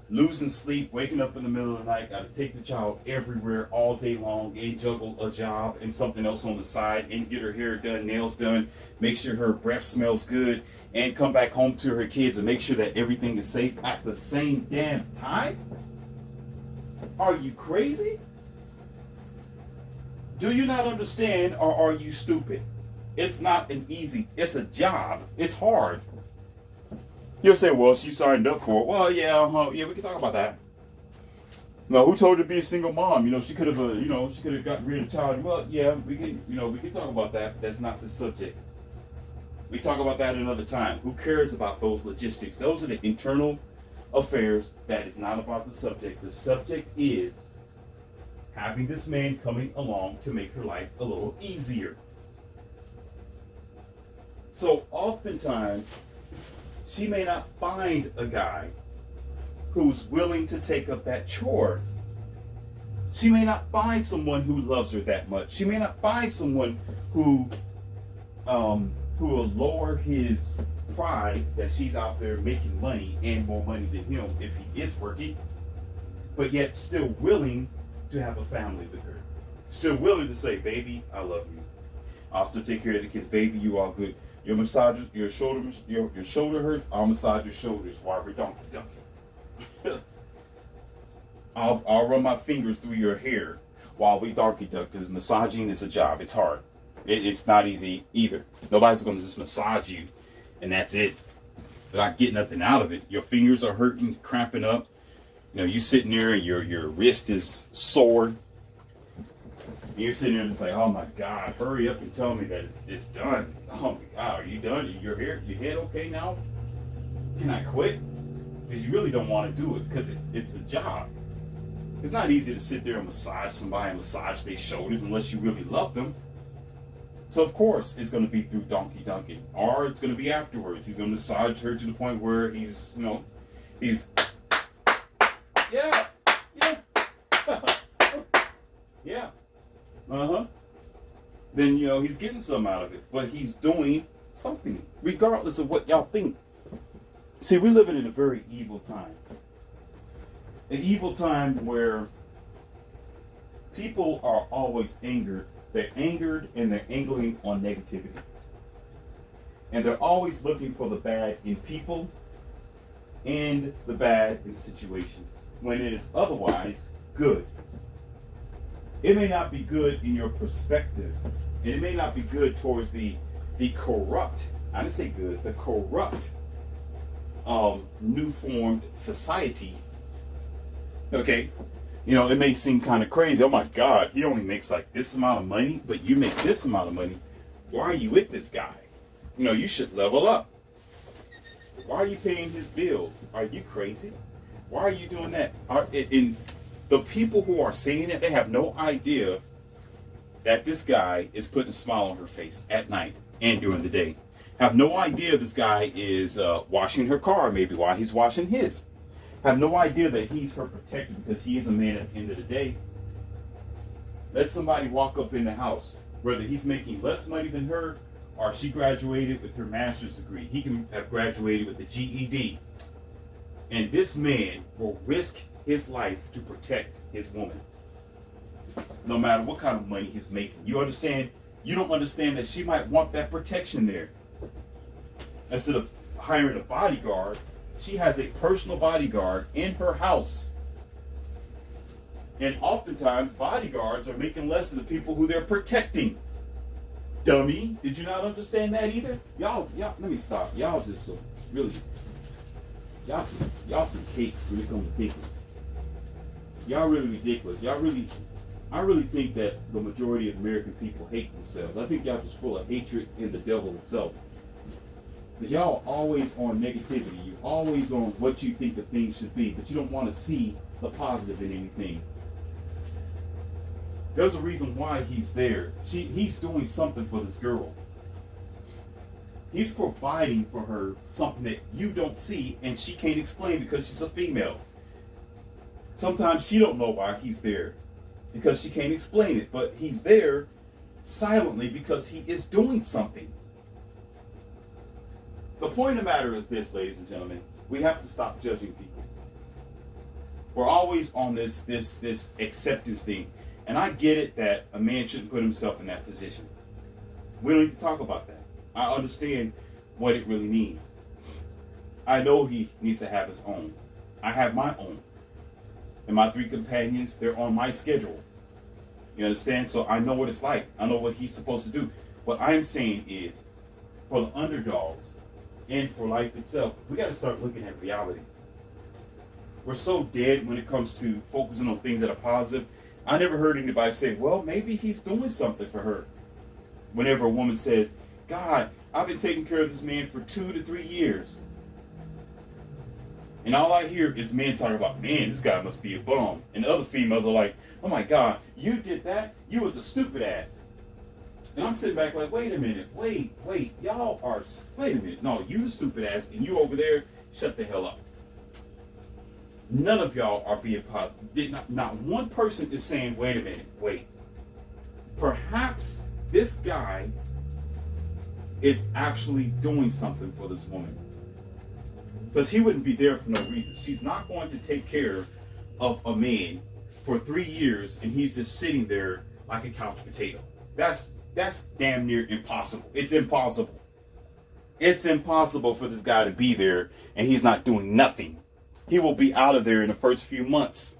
losing sleep, waking up in the middle of the night, got to take the child everywhere all day long, and juggle a job and something else on the side, and get her hair done, nails done, make sure her breath smells good, and come back home to her kids and make sure that everything is safe at the same damn time? Are you crazy? Do you not understand, or are you stupid? It's not it's a job. It's hard. You'll say, well, she signed up for it. Well, yeah, we can talk about that. No, who told her to be a single mom? She could have, she could have gotten rid of the child. Well, yeah, we can talk about that. That's not the subject. We talk about that another time. Who cares about those logistics? Those are the internal affairs. That is not about the subject. The subject is having this man coming along to make her life a little easier. So oftentimes, she may not find a guy who's willing to take up that chore. She may not find someone who loves her that much. She may not find someone who will lower his pride that she's out there making money and more money than him if he is working, but yet still willing to have a family with her. Still willing to say, baby, I love you. I'll still take care of the kids. Baby, you all good. Your shoulder hurts. I'll massage your shoulders while we're donkey dunking. I'll run my fingers through your hair while we donkey dunk, because massaging is a job. It's hard. It's not easy either. Nobody's going to just massage you and that's it. You're not getting nothing out of it. Your fingers are hurting, cramping up. You sitting there and your wrist is sore. You're sitting there and it's like, oh my God, hurry up and tell me that it's done. Oh my God, are you done? Your head okay now? Can I quit? Because you really don't want to do it, because it's a job. It's not easy to sit there and massage somebody and massage their shoulders unless you really love them. So of course it's going to be through donkey dunking, or it's going to be afterwards. He's going to massage her to the point where he's yeah, yeah. Then, he's getting some out of it. But he's doing something, regardless of what y'all think. See, we're living in a very evil time. An evil time where people are always angered. They're angered and they're angling on negativity. And they're always looking for the bad in people and the bad in situations, when it is otherwise good. It may not be good in your perspective, and it may not be good towards the corrupt, I didn't say good, the corrupt new formed society. Okay, it may seem kind of crazy. Oh my God, he only makes like this amount of money, but you make this amount of money. Why are you with this guy? You should level up. Why are you paying his bills? Are you crazy? Why are you doing that? In the people who are saying it, they have no idea that this guy is putting a smile on her face at night and during the day. Have no idea this guy is washing her car maybe while he's washing his. Have no idea that he's her protector, because he is a man at the end of the day. Let somebody walk up in the house, whether he's making less money than her or she graduated with her master's degree. He can have graduated with the GED. And this man will risk his life to protect his woman, no matter what kind of money he's making. You understand? You don't understand that she might want that protection there. Instead of hiring a bodyguard, she has a personal bodyguard in her house. And oftentimes, bodyguards are making less of the people who they're protecting. Dummy, did you not understand that either? Y'all, let me stop. Y'all just really, y'all some cakes when it comes to thinking. Y'all really ridiculous. I really think that the majority of American people hate themselves. I think y'all just full of hatred in the devil itself. Because y'all always on negativity. You always on what you think the thing should be, but you don't want to see the positive in anything. There's a reason why he's there. He's doing something for this girl. He's providing for her something that you don't see and she can't explain because she's a female. Sometimes she don't know why he's there because she can't explain it, but he's there silently because he is doing something. The point of the matter is this, ladies and gentlemen. We have to stop judging people. We're always on this acceptance thing. And I get it that a man shouldn't put himself in that position. We don't need to talk about that. I understand what it really means. I know he needs to have his own. I have my own. And my 3 companions, they're on my schedule. You understand? So I know what it's like. I know what he's supposed to do. What I'm saying is, for the underdogs and for life itself, we got to start looking at reality. We're so dead when it comes to focusing on things that are positive. I never heard anybody say, well, maybe he's doing something for her. Whenever a woman says, God, I've been taking care of this man for 2 to 3 years. And all I hear is men talking about, man, this guy must be a bum. And other females are like, oh my God, you did that? You was a stupid ass. And I'm sitting back like, wait a minute, wait, y'all are, wait a minute. No, you the stupid ass, and you over there, shut the hell up. None of y'all are being positive. Not one person is saying, wait a minute, wait. Perhaps this guy is actually doing something for this woman. Because he wouldn't be there for no reason. She's not going to take care of a man for 3 years and he's just sitting there like a couch potato. That's damn near impossible. It's impossible. It's impossible for this guy to be there and he's not doing nothing. He will be out of there in the first few months.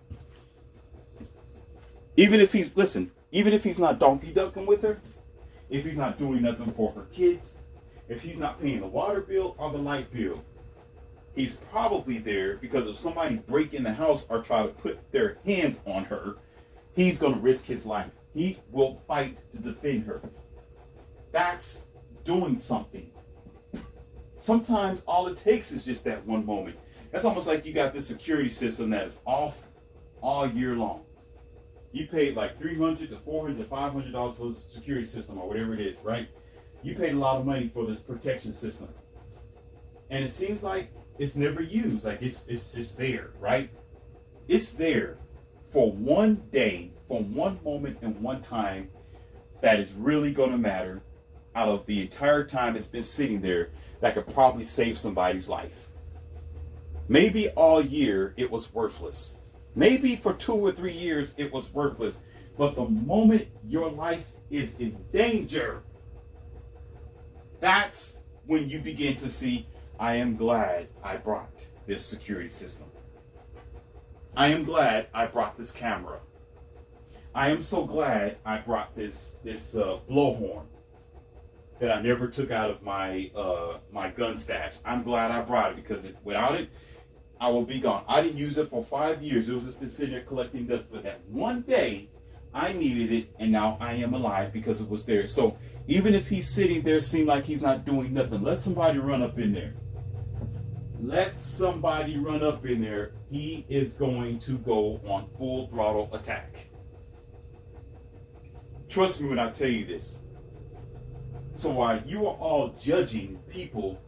Even if he's not donkey ducking with her, if he's not doing nothing for her kids, if he's not paying the water bill or the light bill, he's probably there because if somebody break in the house or try to put their hands on her, he's going to risk his life. He will fight to defend her. That's doing something. Sometimes all it takes is just that one moment. That's almost like you got this security system that is off all year long. You paid like $300 to $400 to $500 for the security system or whatever it is, right? You paid a lot of money for this protection system. And it seems like it's never used. Like it's just there, right? It's there for one day, for one moment and one time that is really going to matter out of the entire time it's been sitting there that could probably save somebody's life. Maybe all year it was worthless. Maybe for 2 or 3 years it was worthless. But the moment your life is in danger, that's when you begin to see, I am glad I brought this security system. I am glad I brought this camera. I am so glad I brought this blowhorn that I never took out of my my gun stash. I'm glad I brought it because without it, I will be gone. I didn't use it for 5 years. It was just been sitting there collecting dust. But that one day, I needed it, and now I am alive because it was there. So even if he's sitting there, seem like he's not doing nothing, let somebody run up in there. Let somebody run up in there. He is going to go on full throttle attack. Trust me when I tell you this. So while you are all judging people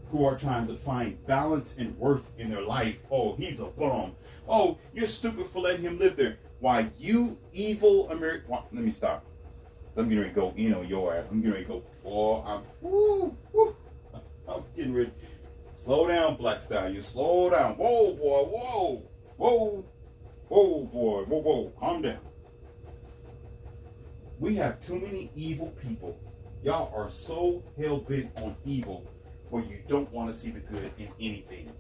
who are trying to find balance and worth in their life, oh, he's a bum. Oh, you're stupid for letting him live there. Why, you evil American... Let me stop. I'm getting ready to go in on your ass. I'm getting ready to go... Oh, I'm getting ready... Slow down, Black Stallion. Slow down. Whoa, boy. Whoa. Whoa. Whoa, boy. Whoa, whoa. Calm down. We have too many evil people. Y'all are so hell-bent on evil where you don't want to see the good in anything.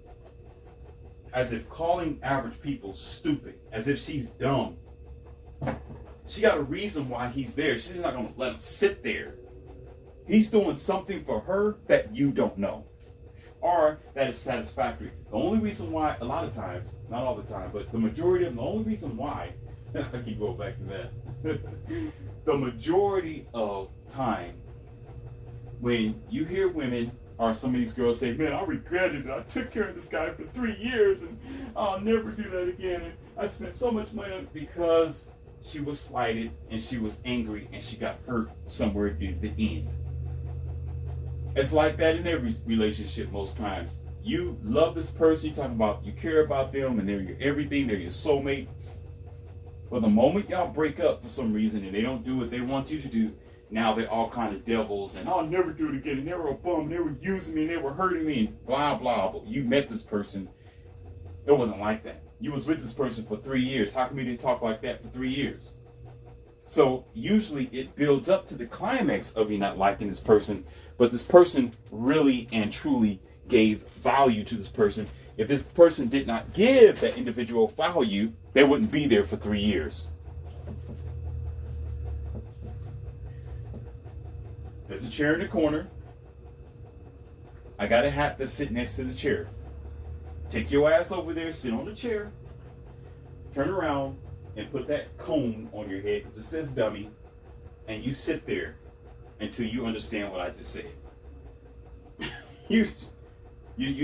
As if calling average people stupid. As if she's dumb. She got a reason why he's there. She's not going to let him sit there. He's doing something for her that you don't know. Or that is satisfactory. The only reason why, a lot of times, not all the time, but the majority of them, the only reason why, I keep going back to that. The majority of time, when you hear women or some of these girls say, man, I regretted it. I took care of this guy for 3 years and I'll never do that again. And I spent so much money on it because she was slighted and she was angry and she got hurt somewhere at the end. It's like that in every relationship most times. You love this person, you're talking about, you care about them, and they're your everything, they're your soulmate. But the moment y'all break up for some reason and they don't do what they want you to do, now they're all kind of devils, and I'll never do it again, and they were a bum, they were using me, and they were hurting me, and blah, blah. But you met this person, it wasn't like that. You was with this person for 3 years. How come you didn't talk like that for 3 years? So usually it builds up to the climax of you not liking this person, but this person really and truly gave value to this person. If this person did not give that individual value, they wouldn't be there for 3 years. There's a chair in the corner. I got a hat that's sitting next to the chair. Take your ass over there, sit on the chair, turn around, and put that cone on your head because it says dummy, and you sit there until you understand what I just said. You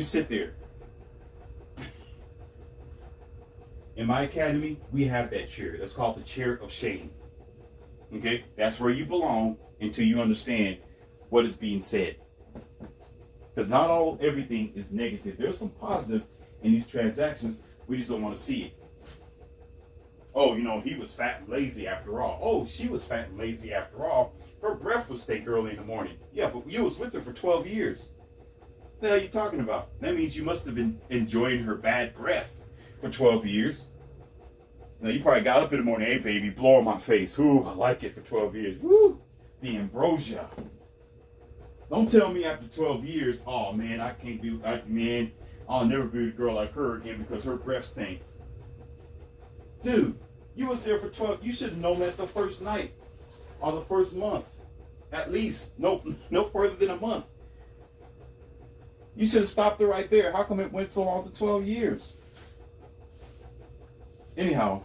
sit there. In my academy, we have that chair. That's called the chair of shame. Okay? That's where you belong until you understand what is being said. Because not everything is negative. There's some positive in these transactions. We just don't want to see it. Oh, he was fat and lazy after all. Oh, she was fat and lazy after all. Her breath would stink early in the morning. Yeah, but you was with her for 12 years. What the hell are you talking about? That means you must have been enjoying her bad breath for 12 years. Now, you probably got up in the morning, hey, baby, blow on my face. Ooh, I like it for 12 years. Woo, the ambrosia. Don't tell me after 12 years, oh, man, I can't do that, man. I'll never be with a girl like her again because her breath stink. Dude, you was there for 12. You should have known that the first night or the first month. At least, no further than a month. You should have stopped it right there. How come it went so long to 12 years? Anyhow,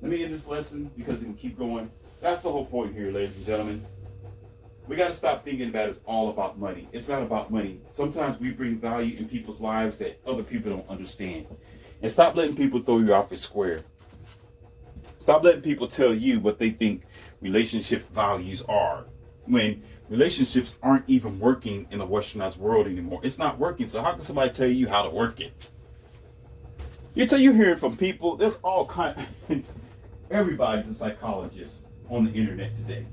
let me end this lesson because it can keep going. That's the whole point here, ladies and gentlemen. We got to stop thinking that it's all about money. It's not about money. Sometimes we bring value in people's lives that other people don't understand. And stop letting people throw you off your square. Stop letting people tell you what they think relationship values are when relationships aren't even working in the westernized world anymore. It's not working. So how can somebody tell you how to work it? You're hearing from people. There's all kind. Everybody's a psychologist on the internet today.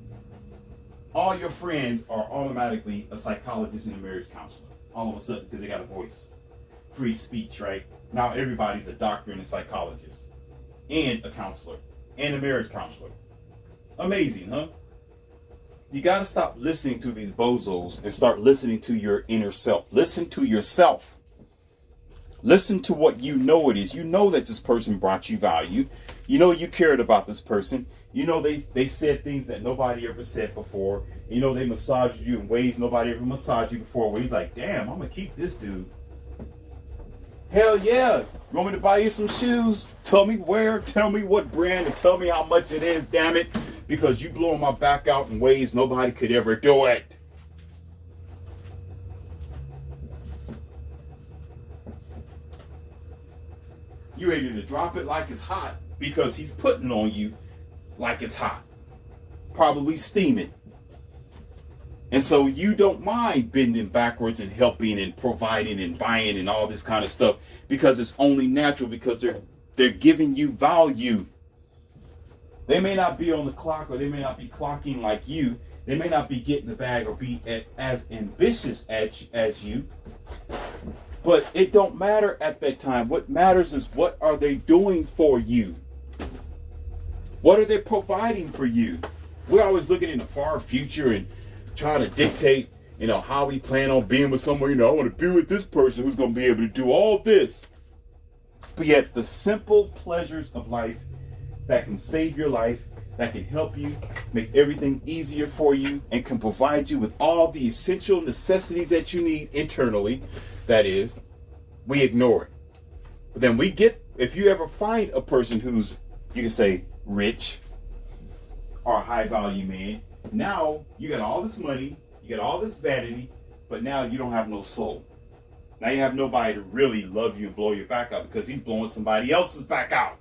All your friends are automatically a psychologist and a marriage counselor. All of a sudden, because they got a voice. Free speech, right? Now everybody's a doctor and a psychologist. And a counselor. And a marriage counselor. Amazing, huh? You got to stop listening to these bozos and start listening to your inner self. Listen to yourself. Listen to what you know it is. You know that this person brought you value. You know you cared about this person. You know they said things that nobody ever said before. You know they massaged you in ways nobody ever massaged you before. Where he's like, damn, I'm going to keep this dude. Hell yeah. You want me to buy you some shoes? Tell me where. Tell me what brand. And tell me how much it is, damn it. Because you blowing my back out in ways nobody could ever do it. You ready to drop it like it's hot because he's putting on you like it's hot. Probably steaming. And so you don't mind bending backwards and helping and providing and buying and all this kind of stuff because it's only natural because they're giving you value. They may not be on the clock or they may not be clocking like you. They may not be getting the bag or be as ambitious as you. But it don't matter at that time. What matters is what are they doing for you? What are they providing for you? We're always looking in the far future and trying to dictate, how we plan on being with someone. I want to be with this person who's going to be able to do all this. But yet the simple pleasures of life that can save your life, that can help you, make everything easier for you, and can provide you with all the essential necessities that you need internally, that is, we ignore it. But then if you ever find a person who's, you can say, rich or a high value man, now you got all this money, you got all this vanity, but now you don't have no soul. Now you have nobody to really love you and blow your back out because he's blowing somebody else's back out.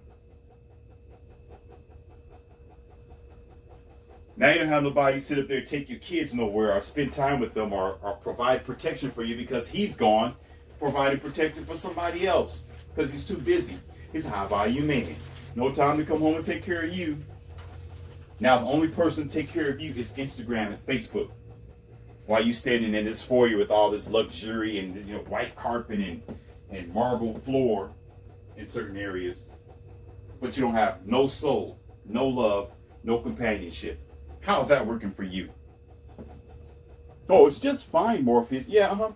Now you don't have nobody sit up there, take your kids nowhere or spend time with them or provide protection for you because he's gone providing protection for somebody else because he's too busy. He's a high value man. No time to come home and take care of you. Now the only person to take care of you is Instagram and Facebook. While you standing in this foyer with all this luxury and white carpet and marble floor, in certain areas, but you don't have no soul, no love, no companionship. How's that working for you? Oh, it's just fine, Morpheus. Yeah,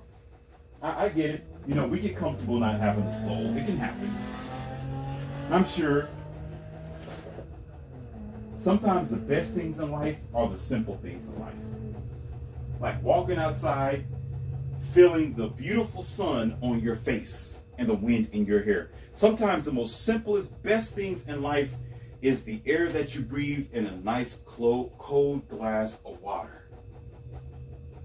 I get it. You know, we get comfortable not having a soul. It can happen. I'm sure sometimes the best things in life are the simple things in life. Like walking outside, feeling the beautiful sun on your face and the wind in your hair. Sometimes the most simplest, best things in life is the air that you breathe in a nice cold glass of water.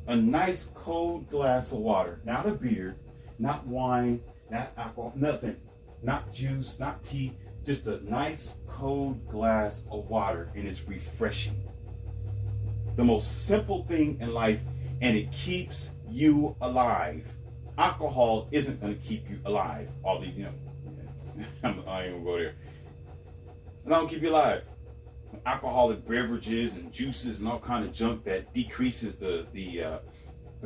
A nice cold glass of water. Not a beer, not wine, not alcohol, nothing. Not juice, not tea. Just a nice cold glass of water, and it's refreshing. The most simple thing in life, and it keeps you alive. Alcohol isn't going to keep you alive. All the, you know, I ain't gonna go there. It don't keep you alive. Alcoholic beverages and juices and all kind of junk that decreases the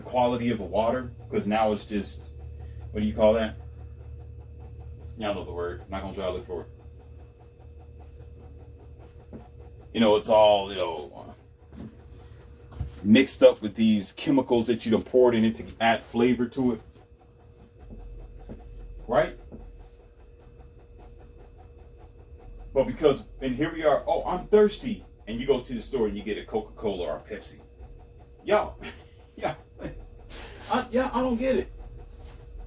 quality of the water, because now it's just, what do you call that? Y'all know the word. I'm not gonna try to look for it. You know, it's all, you know, mixed up with these chemicals that you done poured in it to add flavor to it. Right? But because, and here we are, oh, I'm thirsty. And you go to the store and you get a Coca-Cola or a Pepsi. Y'all, yeah, I don't get it.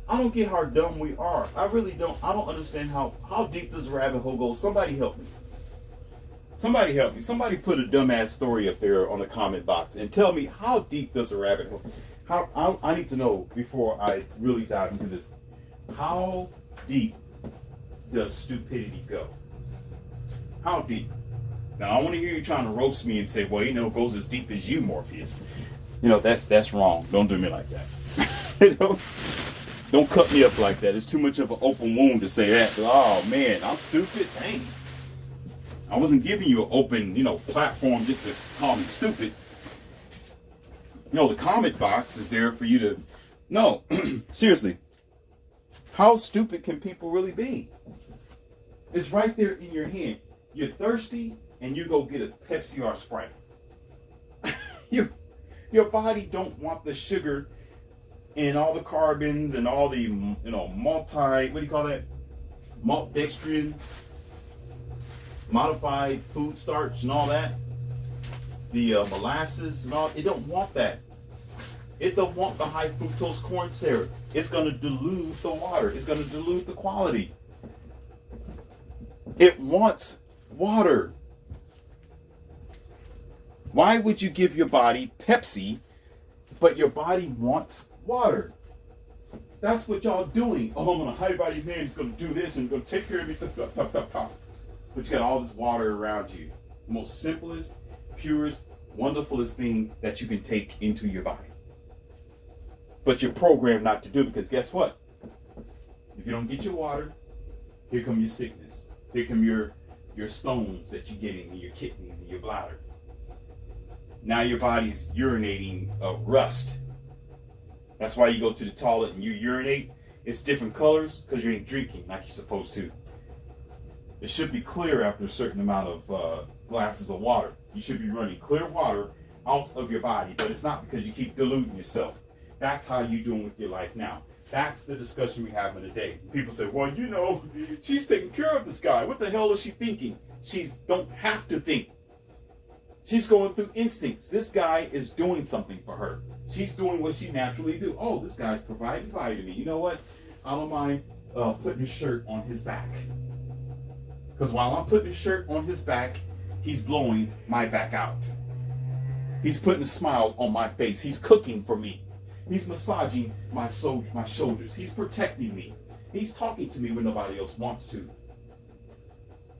I don't get how dumb we are. I really don't. I don't understand how deep this rabbit hole goes. Somebody help me. Somebody help me. Somebody put a dumbass story up there on the comment box and tell me, how deep does a rabbit hole? I need to know before I really dive into this. How deep does stupidity go? How deep? Now I want to hear you trying to roast me and say, well, you know, it goes as deep as you, Morpheus. You know, that's wrong. Don't do me like that. Don't cut me up like that. It's too much of an open wound to say that. Oh man, I'm stupid. Dang. I wasn't giving you an open, you know, platform just to call me stupid. You know, the comment box is there for you to. No, seriously. How stupid can people really be? It's right there in your hand. You're thirsty and you go get a Pepsi or a Sprite. Your body don't want the sugar and all the carbons and all the, you know, what do you call that? Maltodextrin, modified food starch and all that. The molasses and all. It don't want that. It don't want the high fructose corn syrup. It's going to dilute the water. It's going to dilute the quality. It wants water. Why would you give your body Pepsi, but your body wants water? That's what y'all doing. Oh, I'm gonna high body man. He's gonna do this and gonna take care of me. But you got all this water around you. The most simplest, purest, wonderfulest thing that you can take into your body. But you're programmed not to do, because guess what? If you don't get your water, here come your sickness. Here come your stones that you're getting in your kidneys and your bladder. Now your body's urinating rust. That's why you go to the toilet and you urinate. It's different colors because you ain't drinking like you're supposed to. It should be clear after a certain amount of glasses of water. You should be running clear water out of your body, but it's not, because you keep diluting yourself. That's how you're doing with your life now. That's the discussion we have in the day. People say, well, you know, she's taking care of this guy. What the hell is she thinking? She don't have to think. She's going through instincts. This guy is doing something for her. She's doing what she naturally do. Oh, this guy's providing value to me. You know what? I don't mind putting a shirt on his back. Because while I'm putting a shirt on his back, he's blowing my back out. He's putting a smile on my face. He's cooking for me. He's massaging my shoulders. He's protecting me. He's talking to me when nobody else wants to.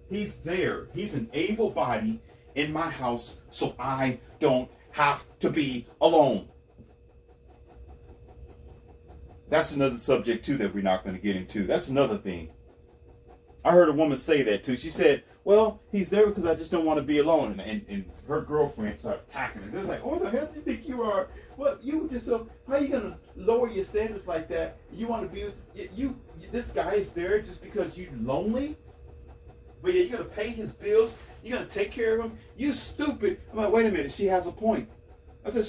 He's there. He's an able body in my house, so I don't have to be alone. That's another subject too that we're not going to get into. That's another thing. I heard a woman say that too. She said, well, he's there because I just don't want to be alone. And her girlfriend started attacking her. They're like, oh, the hell do you think you are? Well, you just so, how are you going to lower your standards like that? You want to be with, this guy is there just because you're lonely? But yeah, you're going to pay his bills. You're going to take care of him. You stupid. I'm like, wait a minute. She has a point. I said,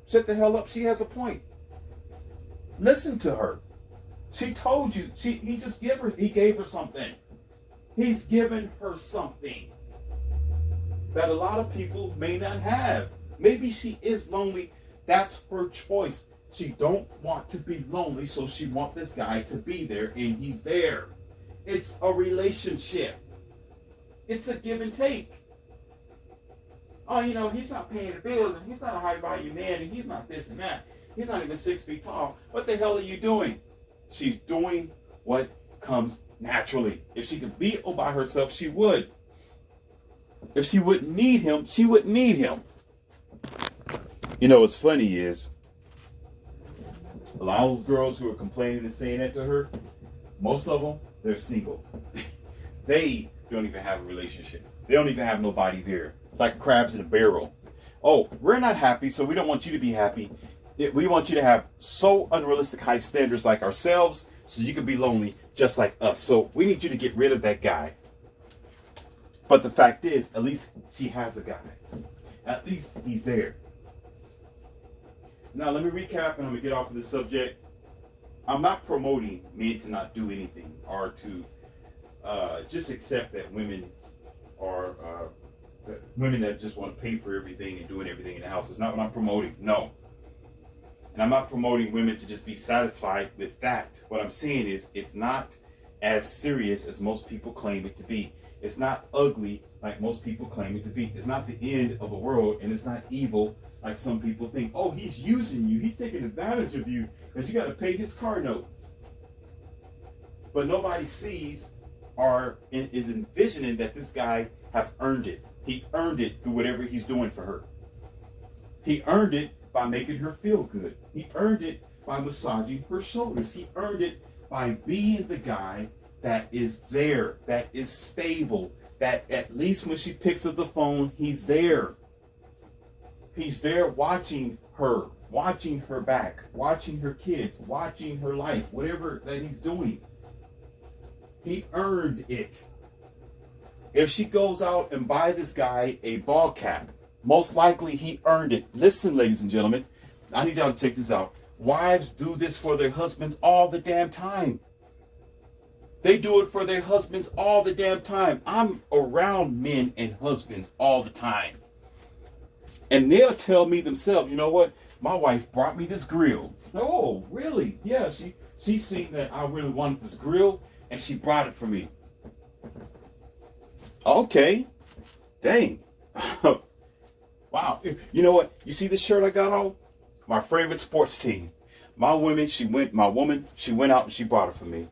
shut the hell up. She has a point. Listen to her. She told you. He gave her something. He's given her something that a lot of people may not have. Maybe she is lonely. That's her choice. She don't want to be lonely, so she want this guy to be there, and he's there. It's a relationship. It's a give and take. Oh, he's not paying the bills, and he's not a high-value man, and he's not this and that. He's not even 6 feet tall. What the hell are you doing? She's doing what comes naturally. If she could be all by herself, she would. If she wouldn't need him, she wouldn't need him. What's funny is, a lot of those girls who are complaining and saying that to her, most of them, they're single. They don't even have a relationship. They don't even have nobody there. Like crabs in a barrel. Oh, we're not happy, so we don't want you to be happy. We want you to have so unrealistic high standards like ourselves, so you can be lonely just like us. So we need you to get rid of that guy. But the fact is, at least she has a guy. At least he's there. Now, let me recap, and I'm going to get off of this subject. I'm not promoting men to not do anything or to just accept that women are women that just want to pay for everything and doing everything in the house. It's not what I'm promoting. No. And I'm not promoting women to just be satisfied with that. What I'm saying is it's not as serious as most people claim it to be. It's not ugly like most people claim it to be. It's not the end of the world, and it's not evil like some people think. Oh, he's using you. He's taking advantage of you because you got to pay his car note. But nobody sees or is envisioning that this guy have earned it. He earned it through whatever he's doing for her. He earned it by making her feel good. He earned it by massaging her shoulders. He earned it by being the guy that is there, that is stable, that at least when she picks up the phone, he's there. He's there watching her back, watching her kids, watching her life, whatever that he's doing. He earned it. If she goes out and buy this guy a ball cap, most likely he earned it. Listen, ladies and gentlemen, I need y'all to check this out. Wives do this for their husbands all the damn time. They do it for their husbands all the damn time. I'm around men and husbands all the time. And they'll tell me themselves, you know what? My wife brought me this grill. Oh, really? Yeah, she seen that I really wanted this grill, and she brought it for me. Okay. Dang. Wow. You know what? You see this shirt I got on? My favorite sports team. My woman, she went out and she brought it for me.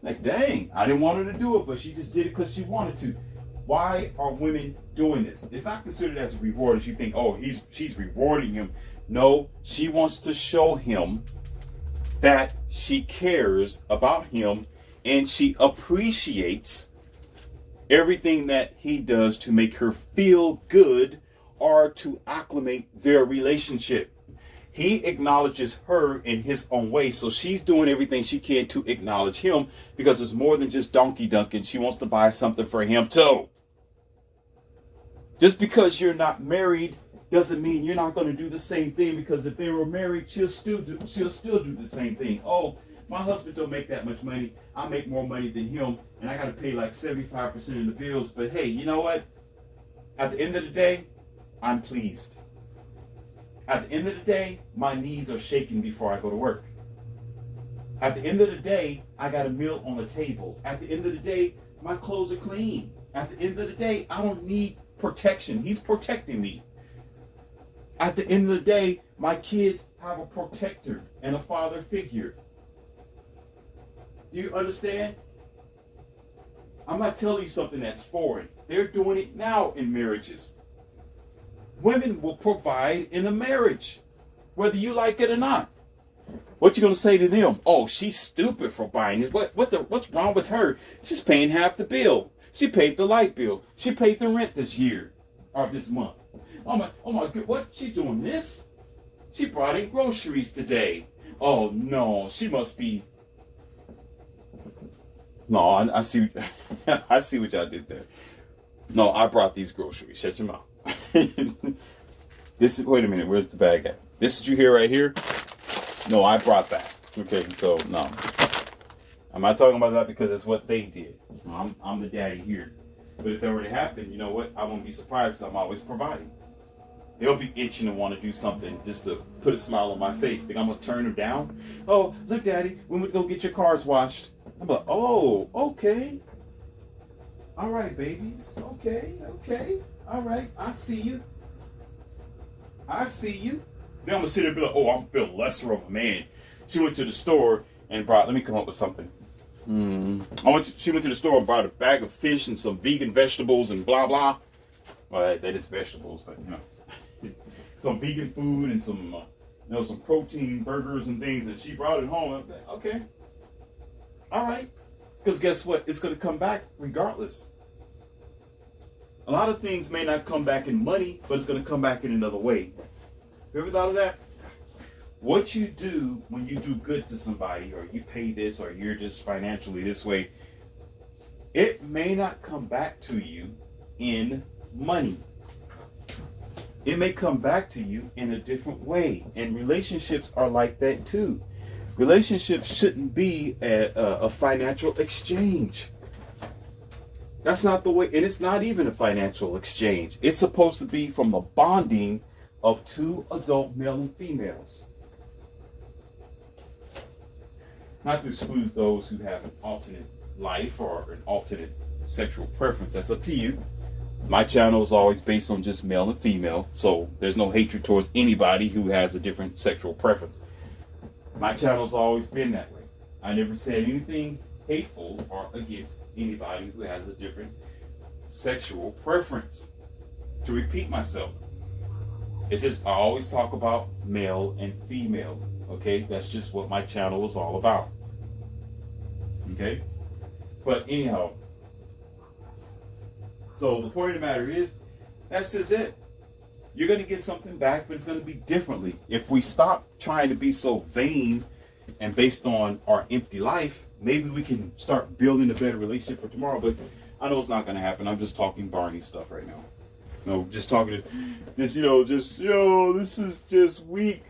Like, dang, I didn't want her to do it, but she just did it because she wanted to. Why are women doing this? It's not considered as a reward as you think, oh, she's rewarding him. No, she wants to show him that she cares about him and she appreciates everything that he does to make her feel good or to acclimate their relationship. He acknowledges her in his own way, so she's doing everything she can to acknowledge him because it's more than just donkey dunking. She wants to buy something for him too. Just because you're not married doesn't mean you're not going to do the same thing, because if they were married, she'll still do the same thing. Oh, my husband don't make that much money. I make more money than him, and I got to pay like 75% of the bills. But hey, you know what? At the end of the day, I'm pleased. At the end of the day, my knees are shaking before I go to work. At the end of the day, I got a meal on the table. At the end of the day, my clothes are clean. At the end of the day, I don't need protection. He's protecting me. At the end of the day, my kids have a protector and a father figure. Do you understand? I'm not telling you something that's foreign. They're doing it now in marriages. Women will provide in a marriage, whether you like it or not. What you gonna say to them? Oh, she's stupid for buying this. What's wrong with her? She's paying half the bill. She paid the light bill. She paid the rent this year or this month. Oh my God! What? She doing this? She brought in groceries today. Oh no, she must be. No, I see. I see what y'all did there. No, I brought these groceries. Shut your mouth. This is. Wait a minute. Where's the bag at? This is you hear right here. No, I brought that. Okay, so no, I'm not talking about that because it's what they did. I'm the daddy here. But if that were to happen, you know what? I won't be surprised. I'm always providing. They'll be itching to want to do something just to put a smile on my face. Think I'm gonna turn them down? Oh, look, Daddy, we went to go get your cars washed. I'm like, oh, okay. All right, babies. Okay, okay. All right, I see you. I see you. Then I'm gonna sit there and be like, oh, I'm feeling lesser of a man. She went to the store and brought. Let me come up with something. She went to the store and bought a bag of fish and some vegan vegetables and blah blah. Well, that is vegetables, but you know. Some vegan food and some, some protein burgers and things, and she brought it home. I'm like, okay, all right, because guess what? It's going to come back regardless. A lot of things may not come back in money, but it's going to come back in another way. You ever thought of that? What you do when you do good to somebody, or you pay this, or you're just financially this way, it may not come back to you in money. It may come back to you in a different way. And relationships are like that too. Relationships shouldn't be a financial exchange. That's not the way, and it's not even a financial exchange. It's supposed to be from the bonding of two adult male and females. Not to exclude those who have an alternate life or an alternate sexual preference. That's up to you. My channel is always based on just male and female, so there's no hatred towards anybody who has a different sexual preference. My channel's always been that way. I never said anything hateful or against anybody who has a different sexual preference. To repeat myself, it's just I always talk about male and female, okay? That's just what my channel is all about, okay? But anyhow, so the point of the matter is, that's just it. You're going to get something back, but it's going to be differently. If we stop trying to be so vain and based on our empty life, maybe we can start building a better relationship for tomorrow. But I know it's not going to happen. I'm just talking Barney stuff right now. No, just talking to this, this is just weak.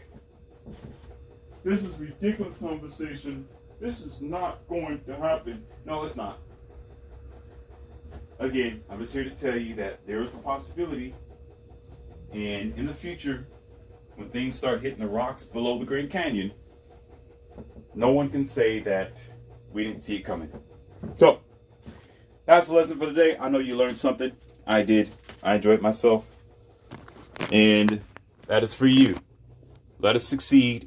This is ridiculous conversation. This is not going to happen. No, it's not. Again, I'm just here to tell you that there is a possibility, and in the future, when things start hitting the rocks below the Grand Canyon, no one can say that we didn't see it coming. So, that's the lesson for today. I know you learned something. I did. I enjoyed myself. And that is for you. Let us succeed